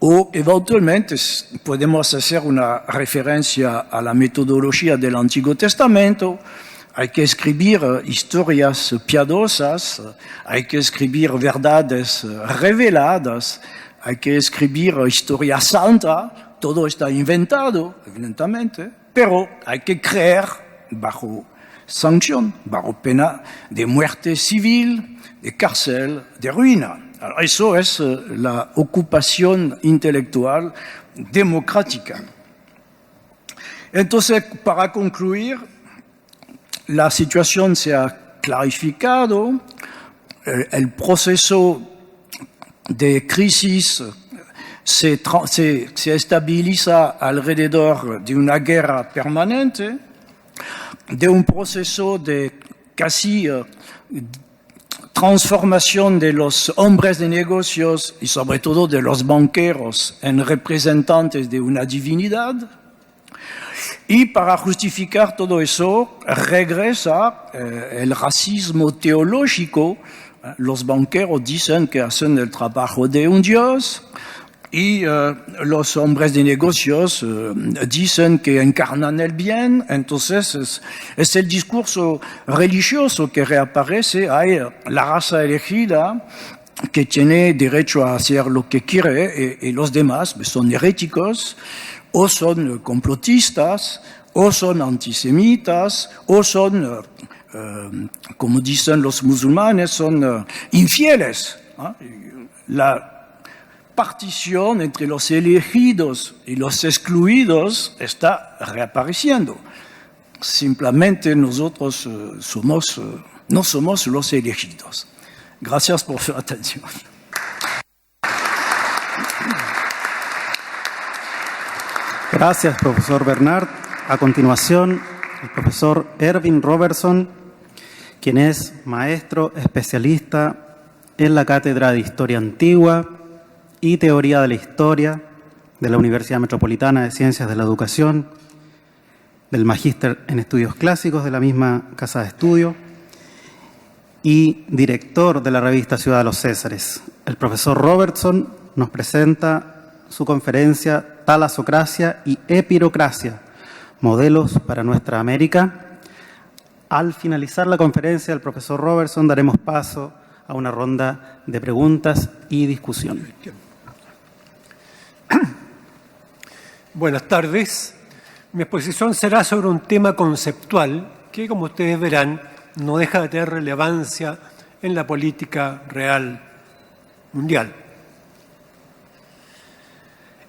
O eventualmente podemos hacer una referencia a la metodología del Antiguo Testamento. Hay que escribir historias piadosas, hay que escribir verdades reveladas, hay que escribir historia santa. Todo está inventado, evidentemente, pero hay que creer bajo sanción, bajo pena de muerte civil, de cárcel, de ruina. Eso es la ocupación intelectual democrática. Entonces, para concluir, la situación se ha clarificado, el proceso de crisis se estabiliza alrededor de una guerra permanente, de un proceso de casi transformación de los hombres de negocios y sobre todo de los banqueros en representantes de una divinidad. Y para justificar todo eso, regresa el racismo teológico. Los banqueros dicen que hacen el trabajo de un dios y los hombres de negocios dicen que encarnan el bien. Entonces es el discurso religioso que reaparece. Hay la raza elegida que tiene derecho a hacer lo que quiere y los demás son heréticos, o son complotistas, o son antisemitas, o son, como dicen los musulmanes, son infieles. La partición entre los elegidos y los excluidos está reapareciendo. Simplemente nosotros no somos los elegidos. Gracias por su atención. Gracias, profesor Bernard. A continuación, el profesor Erwin Robertson, quien es maestro especialista en la Cátedra de Historia Antigua y Teoría de la Historia de la Universidad Metropolitana de Ciencias de la Educación, del Magíster en Estudios Clásicos de la misma Casa de Estudio y director de la revista Ciudad de los Césares. El profesor Robertson nos presenta su conferencia Talasocracia y Epirocracia, modelos para nuestra América. Al finalizar la conferencia del profesor Robertson daremos paso a una ronda de preguntas y discusión. Buenas tardes. Mi exposición será sobre un tema conceptual que, como ustedes verán, no deja de tener relevancia en la política real mundial.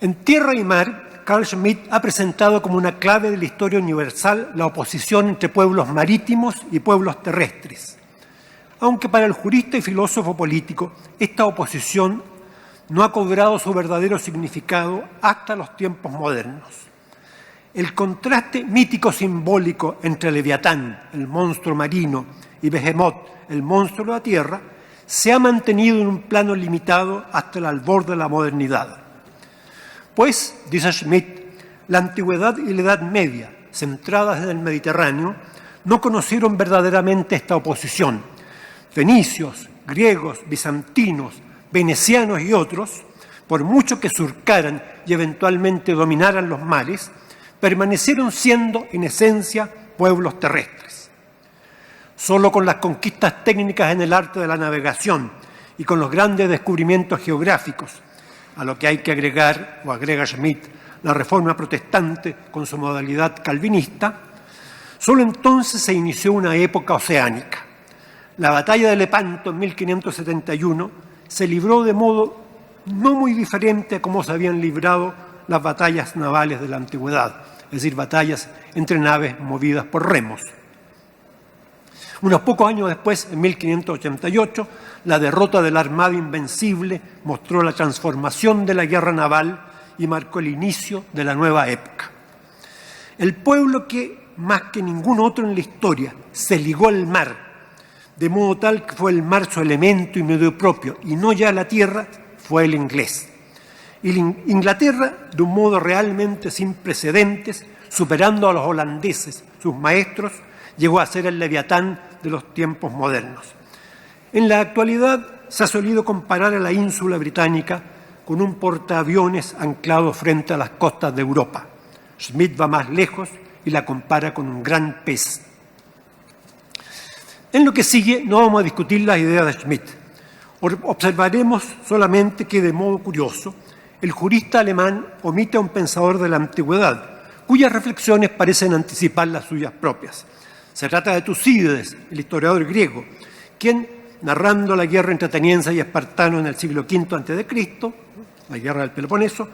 En Tierra y Mar, Carl Schmitt ha presentado como una clave de la historia universal la oposición entre pueblos marítimos y pueblos terrestres. Aunque para el jurista y filósofo político esta oposición no ha cobrado su verdadero significado hasta los tiempos modernos. El contraste mítico-simbólico entre Leviatán, el monstruo marino, y Behemoth, el monstruo de la tierra, se ha mantenido en un plano limitado hasta el albor de la modernidad. Pues, dice Schmitt, la antigüedad y la Edad Media, centradas en el Mediterráneo, no conocieron verdaderamente esta oposición. Fenicios, griegos, bizantinos, venecianos y otros, por mucho que surcaran y eventualmente dominaran los mares, permanecieron siendo, en esencia, pueblos terrestres. Solo con las conquistas técnicas en el arte de la navegación y con los grandes descubrimientos geográficos, a lo que hay que agregar, o agrega Schmitt, la reforma protestante con su modalidad calvinista, solo entonces se inició una época oceánica. La batalla de Lepanto en 1571 se libró de modo no muy diferente a cómo se habían librado las batallas navales de la antigüedad, es decir, batallas entre naves movidas por remos. Unos pocos años después, en 1588, la derrota de la Armada Invencible mostró la transformación de la guerra naval y marcó el inicio de la nueva época. El pueblo que, más que ningún otro en la historia, se ligó al mar, de modo tal que fue el mar su elemento y medio propio, y no ya la tierra, fue el inglés. Y Inglaterra, de un modo realmente sin precedentes, superando a los holandeses, sus maestros, llegó a ser el Leviatán de los tiempos modernos. En la actualidad se ha solido comparar a la ínsula británica con un portaaviones anclado frente a las costas de Europa. Schmitt va más lejos y la compara con un gran pez. En lo que sigue no vamos a discutir las ideas de Schmitt. Observaremos solamente que, de modo curioso, el jurista alemán omite a un pensador de la antigüedad, cuyas reflexiones parecen anticipar las suyas propias. Se trata de Tucídides, el historiador griego, quien, narrando la guerra entre atenienses y espartanos en el siglo V a.C., la guerra del Peloponeso,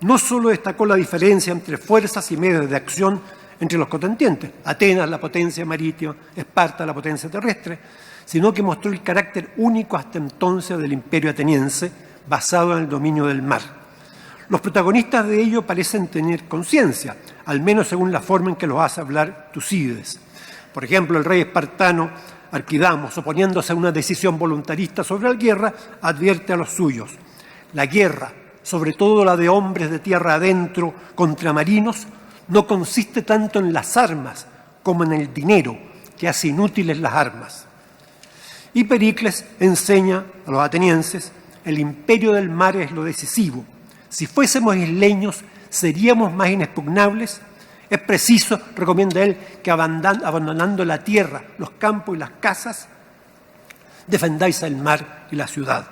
no solo destacó la diferencia entre fuerzas y medios de acción entre los contendientes, Atenas, la potencia marítima, Esparta, la potencia terrestre, sino que mostró el carácter único hasta entonces del imperio ateniense, basado en el dominio del mar. Los protagonistas de ello parecen tener conciencia, al menos según la forma en que los hace hablar Tucídides. Por ejemplo, el rey espartano Arquidamos, oponiéndose a una decisión voluntarista sobre la guerra, advierte a los suyos: la guerra, sobre todo la de hombres de tierra adentro contra marinos, no consiste tanto en las armas como en el dinero, que hace inútiles las armas. Y Pericles enseña a los atenienses: el imperio del mar es lo decisivo. Si fuésemos isleños, seríamos más inexpugnables. Es preciso, recomienda él, que abandonando la tierra, los campos y las casas, defendáis el mar y la ciudad.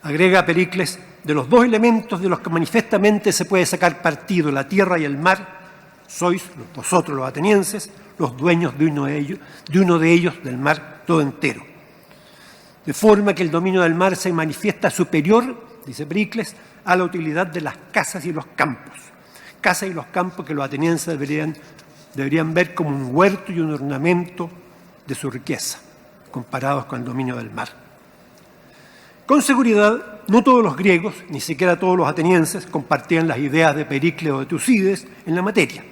Agrega Pericles: de los dos elementos de los que manifiestamente se puede sacar partido, la tierra y el mar, sois vosotros los atenienses los dueños de uno de ellos, del mar todo entero. De forma que el dominio del mar se manifiesta superior, dice Pericles, a la utilidad de las casas y los campos. Casas y los campos que los atenienses deberían ver como un huerto y un ornamento de su riqueza, comparados con el dominio del mar. Con seguridad, no todos los griegos, ni siquiera todos los atenienses, compartían las ideas de Pericles o de Tucídides en la materia.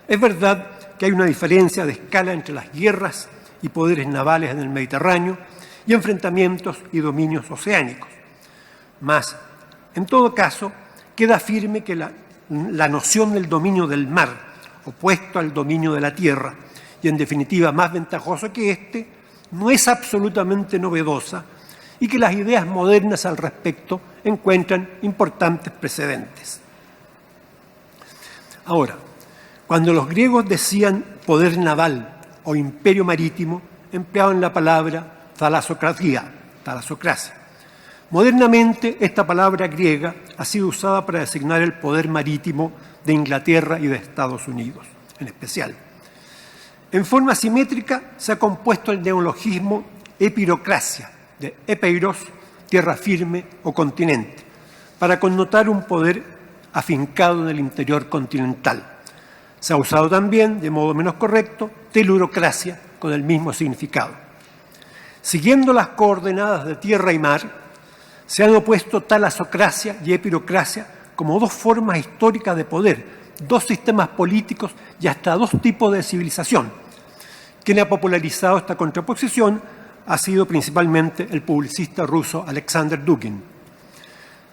Es verdad que hay una diferencia de escala entre las guerras y poderes navales en el Mediterráneo y enfrentamientos y dominios oceánicos. Mas, en todo caso, queda firme que la noción del dominio del mar, opuesto al dominio de la tierra, y en definitiva más ventajoso que éste, no es absolutamente novedosa, y que las ideas modernas al respecto encuentran importantes precedentes. Ahora, cuando los griegos decían poder naval o imperio marítimo, empleaban la palabra talasocracia. Modernamente, esta palabra griega ha sido usada para designar el poder marítimo de Inglaterra y de Estados Unidos, en especial. En forma simétrica se ha compuesto el neologismo epirocracia, de epeiros, tierra firme o continente, para connotar un poder afincado en el interior continental. Se ha usado también, de modo menos correcto, telurocracia, con el mismo significado. Siguiendo las coordenadas de tierra y mar, se han opuesto talasocracia y epirocracia como dos formas históricas de poder, dos sistemas políticos y hasta dos tipos de civilización. Quien ha popularizado esta contraposición ha sido principalmente el publicista ruso Alexander Dugin.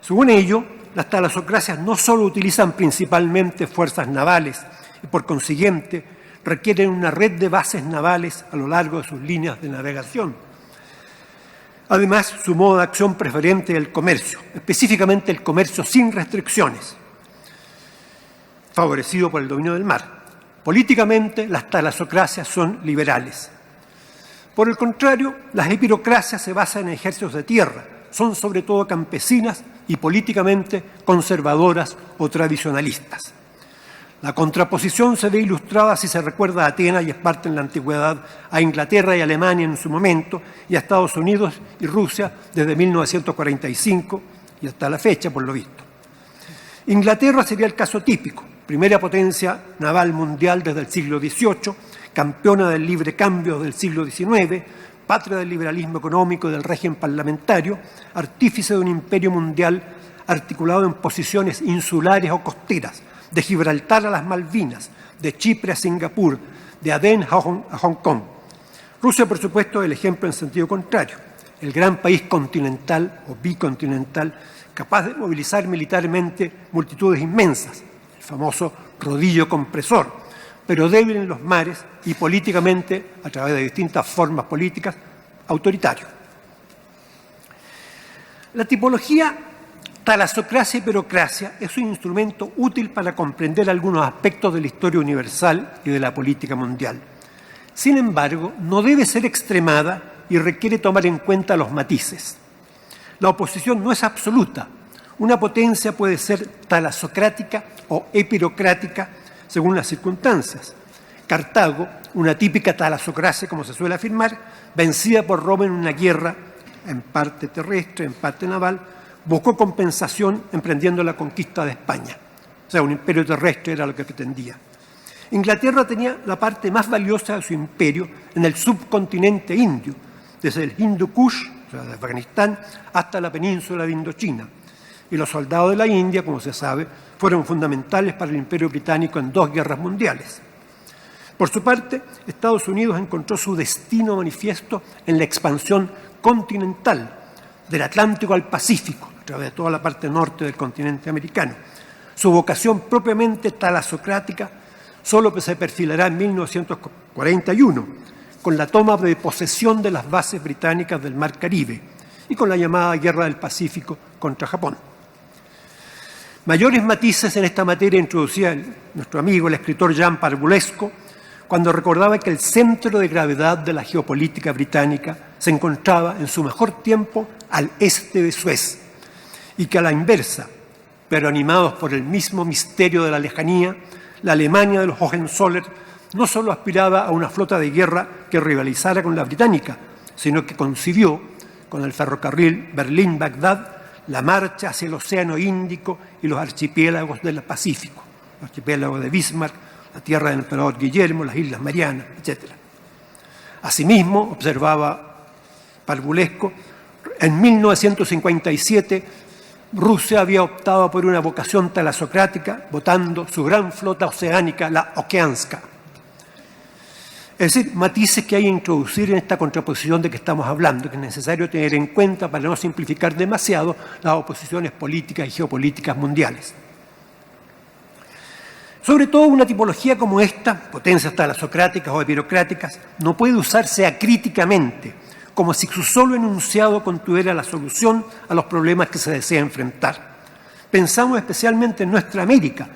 Según ello, las talasocracias no solo utilizan principalmente fuerzas navales y por consiguiente requieren una red de bases navales a lo largo de sus líneas de navegación. Además, su modo de acción preferente es el comercio, específicamente el comercio sin restricciones, favorecido por el dominio del mar. Políticamente, las talasocracias son liberales. Por el contrario, las epirocracias se basan en ejércitos de tierra, son sobre todo campesinas y políticamente conservadoras o tradicionalistas. La contraposición se ve ilustrada, si se recuerda, a Atenas y Esparta en la antigüedad, a Inglaterra y Alemania en su momento, y a Estados Unidos y Rusia desde 1945 y hasta la fecha, por lo visto. Inglaterra sería el caso típico, primera potencia naval mundial desde el siglo XVIII, campeona del libre cambio del siglo XIX, patria del liberalismo económico y del régimen parlamentario, artífice de un imperio mundial articulado en posiciones insulares o costeras, de Gibraltar a las Malvinas, de Chipre a Singapur, de Adén a Hong Kong. Rusia, por supuesto, es el ejemplo en sentido contrario, el gran país continental o bicontinental capaz de movilizar militarmente multitudes inmensas, el famoso rodillo compresor, pero débil en los mares y políticamente, a través de distintas formas políticas, autoritario. La tipología talasocracia y epirocracia es un instrumento útil para comprender algunos aspectos de la historia universal y de la política mundial. Sin embargo, no debe ser extremada y requiere tomar en cuenta los matices. La oposición no es absoluta. Una potencia puede ser talasocrática o epirocrática según las circunstancias. Cartago, una típica talasocracia, como se suele afirmar, vencida por Roma en una guerra, en parte terrestre, en parte naval, buscó compensación emprendiendo la conquista de España. O sea, un imperio terrestre era lo que pretendía. Inglaterra tenía la parte más valiosa de su imperio en el subcontinente indio, desde el Hindu Kush o sea, de Afganistán hasta la península de Indochina. Y los soldados de la India, como se sabe, fueron fundamentales para el Imperio Británico en 2 guerras mundiales. Por su parte, Estados Unidos encontró su destino manifiesto en la expansión continental, del Atlántico al Pacífico, a través de toda la parte norte del continente americano. Su vocación propiamente talasocrática solo se perfilará en 1941, con la toma de posesión de las bases británicas del Mar Caribe y con la llamada Guerra del Pacífico contra Japón. Mayores matices en esta materia introducía nuestro amigo, el escritor Jan Parvulesco, cuando recordaba que el centro de gravedad de la geopolítica británica se encontraba en su mejor tiempo al este de Suez, y que a la inversa, pero animados por el mismo misterio de la lejanía, la Alemania de los Hohenzollern no solo aspiraba a una flota de guerra que rivalizara con la británica, sino que concibió, con el ferrocarril Berlín-Bagdad, la marcha hacia el Océano Índico y los archipiélagos del Pacífico, el archipiélago de Bismarck, la tierra del emperador Guillermo, las Islas Marianas, etc. Asimismo, observaba Parvulesco, en 1957 Rusia había optado por una vocación talasocrática, votando su gran flota oceánica, la Okeanska. Es decir, matices que hay que introducir en esta contraposición de que estamos hablando, que es necesario tener en cuenta para no simplificar demasiado las oposiciones políticas y geopolíticas mundiales. Sobre todo, una tipología como esta, potencias talasocráticas o epirocráticas, no puede usarse acríticamente, como si su solo enunciado contuviera la solución a los problemas que se desea enfrentar. Pensamos especialmente en nuestra América,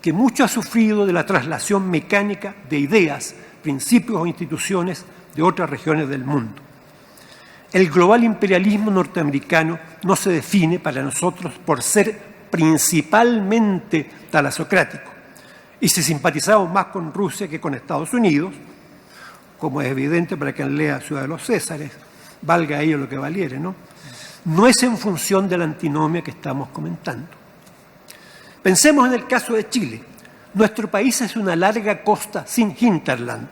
que mucho ha sufrido de la traslación mecánica de ideas, principios o instituciones de otras regiones del mundo. El global imperialismo norteamericano no se define para nosotros por ser principalmente talasocrático, y si simpatizamos más con Rusia que con Estados Unidos, como es evidente para quien lea Ciudad de los Césares, valga ello lo que valiere, ¿no? No es en función de la antinomia que estamos comentando. Pensemos en el caso de Chile. Nuestro país es una larga costa sin hinterland.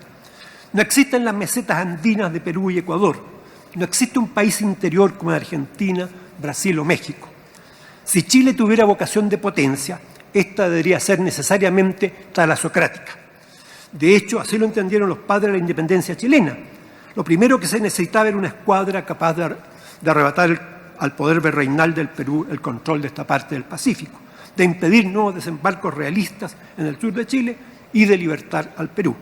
No existen las mesetas andinas de Perú y Ecuador. No existe un país interior como Argentina, Brasil o México. Si Chile tuviera vocación de potencia, esta debería ser necesariamente talasocrática. De hecho, así lo entendieron los padres de la independencia chilena. Lo primero que se necesitaba era una escuadra capaz de arrebatar al poder virreinal del Perú el control de esta parte del Pacífico, de impedir nuevos desembarcos realistas en el sur de Chile y de libertar al Perú.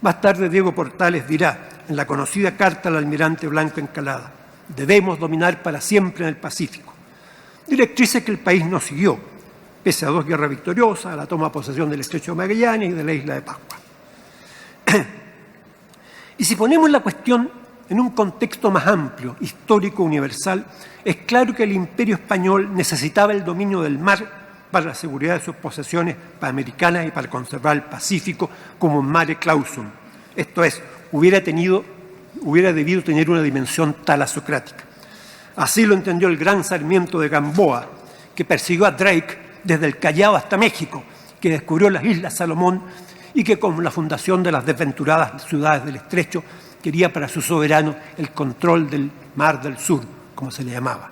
Más tarde Diego Portales dirá, en la conocida carta al almirante Blanco Encalada, debemos dominar para siempre en el Pacífico. Directrices que el país no siguió, pese a 2 guerras victoriosas, a la toma de posesión del Estrecho de Magallanes y de la isla de Pascua. Y si ponemos la cuestión en un contexto más amplio, histórico, universal, es claro que el Imperio Español necesitaba el dominio del mar para la seguridad de sus posesiones panamericanas y para conservar el Pacífico como mare clausum. Esto es, hubiera debido tener una dimensión talasocrática. Así lo entendió el gran Sarmiento de Gamboa, que persiguió a Drake desde el Callao hasta México, que descubrió las Islas Salomón y que con la fundación de las desventuradas ciudades del Estrecho quería para su soberano el control del Mar del Sur, como se le llamaba.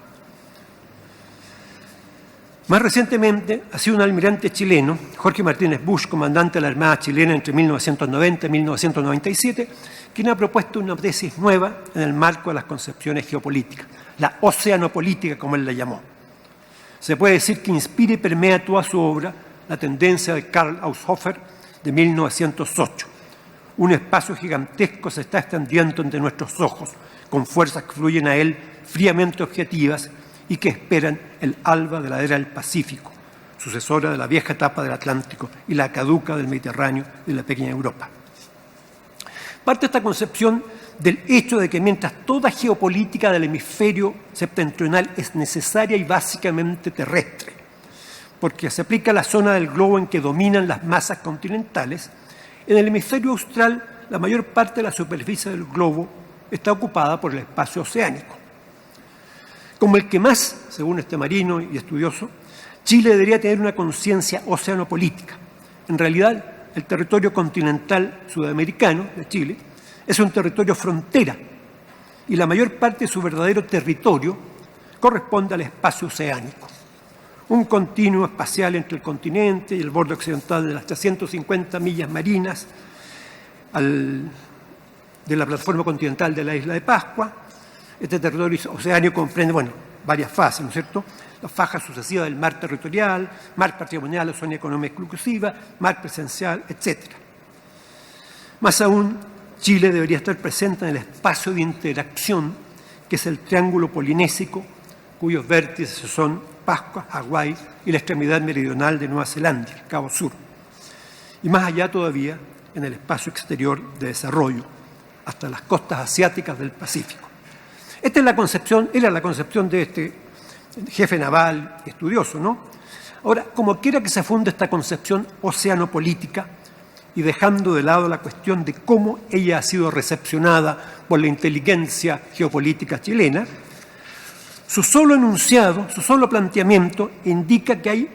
Más recientemente ha sido un almirante chileno, Jorge Martínez Busch, comandante de la Armada chilena entre 1990 y 1997, quien ha propuesto una tesis nueva en el marco de las concepciones geopolíticas, la oceanopolítica, como él la llamó. Se puede decir que inspira y permea toda su obra la tendencia de Karl Haushofer de 1908. Un espacio gigantesco se está extendiendo entre nuestros ojos, con fuerzas que fluyen a él fríamente objetivas y que esperan el alba de la era del Pacífico, sucesora de la vieja etapa del Atlántico y la caduca del Mediterráneo y de la pequeña Europa. Parte esta concepción del hecho de que mientras toda geopolítica del hemisferio septentrional es necesaria y básicamente terrestre, porque se aplica a la zona del globo en que dominan las masas continentales, en el hemisferio austral la mayor parte de la superficie del globo está ocupada por el espacio oceánico. Como el que más, según este marino y estudioso, Chile debería tener una conciencia oceanopolítica. En realidad, el territorio continental sudamericano de Chile es un territorio frontera y la mayor parte de su verdadero territorio corresponde al espacio oceánico. Un continuo espacial entre el continente y el borde occidental de las 350 millas marinas de la plataforma continental de la isla de Pascua. Este territorio oceánico comprende, varias fases, ¿no es cierto? Las fajas sucesivas del mar territorial, mar patrimonial o zona económica exclusiva, mar presencial, etc. Más aún, Chile debería estar presente en el espacio de interacción que es el triángulo polinésico, cuyos vértices son Pascua, Hawái y la extremidad meridional de Nueva Zelanda, el Cabo Sur. Y más allá todavía, en el espacio exterior de desarrollo, hasta las costas asiáticas del Pacífico. Esta es la concepción, era la concepción de este jefe naval estudioso, ¿no? Ahora, como quiera que se funde esta concepción oceanopolítica, y dejando de lado la cuestión de cómo ella ha sido recepcionada por la inteligencia geopolítica chilena, su solo enunciado, su solo planteamiento indica que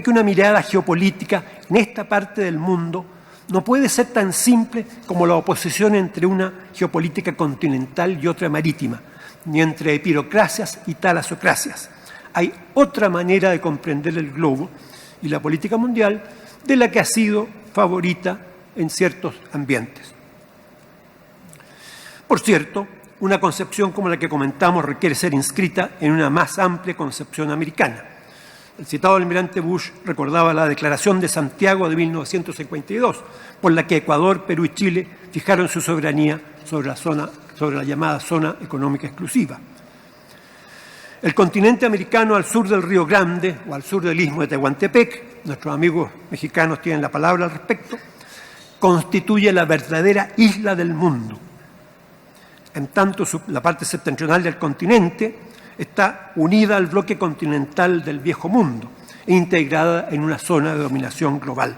una mirada geopolítica en esta parte del mundo no puede ser tan simple como la oposición entre una geopolítica continental y otra marítima, ni entre epirocracias y talasocracias. Hay otra manera de comprender el globo y la política mundial de la que ha sido favorita en ciertos ambientes. Por cierto, una concepción como la que comentamos requiere ser inscrita en una más amplia concepción americana. El citado almirante Bush recordaba la Declaración de Santiago de 1952, por la que Ecuador, Perú y Chile fijaron su soberanía sobre la llamada zona económica exclusiva. El continente americano al sur del Río Grande o al sur del istmo de Tehuantepec, nuestros amigos mexicanos tienen la palabra al respecto, constituye la verdadera isla del mundo. En tanto, la parte septentrional del continente está unida al bloque continental del Viejo Mundo e integrada en una zona de dominación global.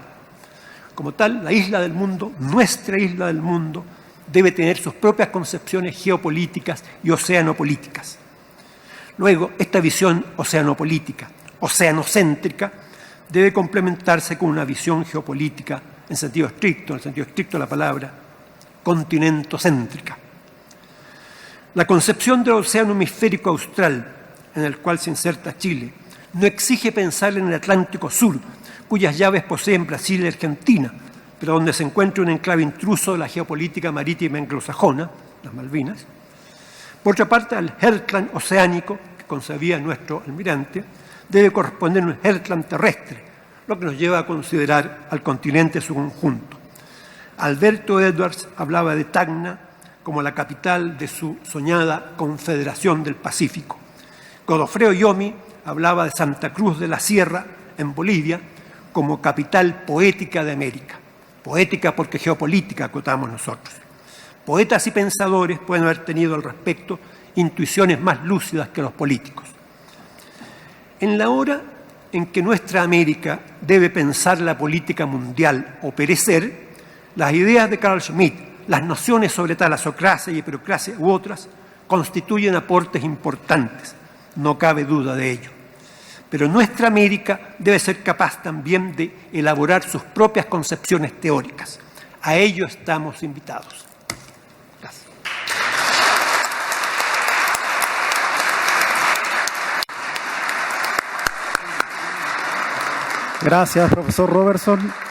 Como tal, la isla del mundo, nuestra isla del mundo, debe tener sus propias concepciones geopolíticas y oceanopolíticas. Luego, esta visión oceanopolítica, oceanocéntrica, debe complementarse con una visión geopolítica en el sentido estricto de la palabra, continentocéntrica. La concepción del océano hemisférico austral, en el cual se inserta Chile, no exige pensar en el Atlántico Sur, cuyas llaves poseen Brasil y Argentina, pero donde se encuentra un enclave intruso de la geopolítica marítima anglosajona, las Malvinas. Por otra parte, al Heartland oceánico, que concebía nuestro almirante, debe corresponder un Heartland terrestre, lo que nos lleva a considerar al continente en su conjunto. Alberto Edwards hablaba de Tacna como la capital de su soñada Confederación del Pacífico. Godofredo Yomi hablaba de Santa Cruz de la Sierra, en Bolivia, como capital poética de América. Poética porque geopolítica, acotamos nosotros. Poetas y pensadores pueden haber tenido al respecto intuiciones más lúcidas que los políticos. En la hora en que nuestra América debe pensar la política mundial o perecer, las ideas de Carl Schmitt, las nociones sobre talasocracia y epirocracia u otras, constituyen aportes importantes, no cabe duda de ello. Pero nuestra América debe ser capaz también de elaborar sus propias concepciones teóricas. A ello estamos invitados. Gracias. Gracias, profesor Robertson.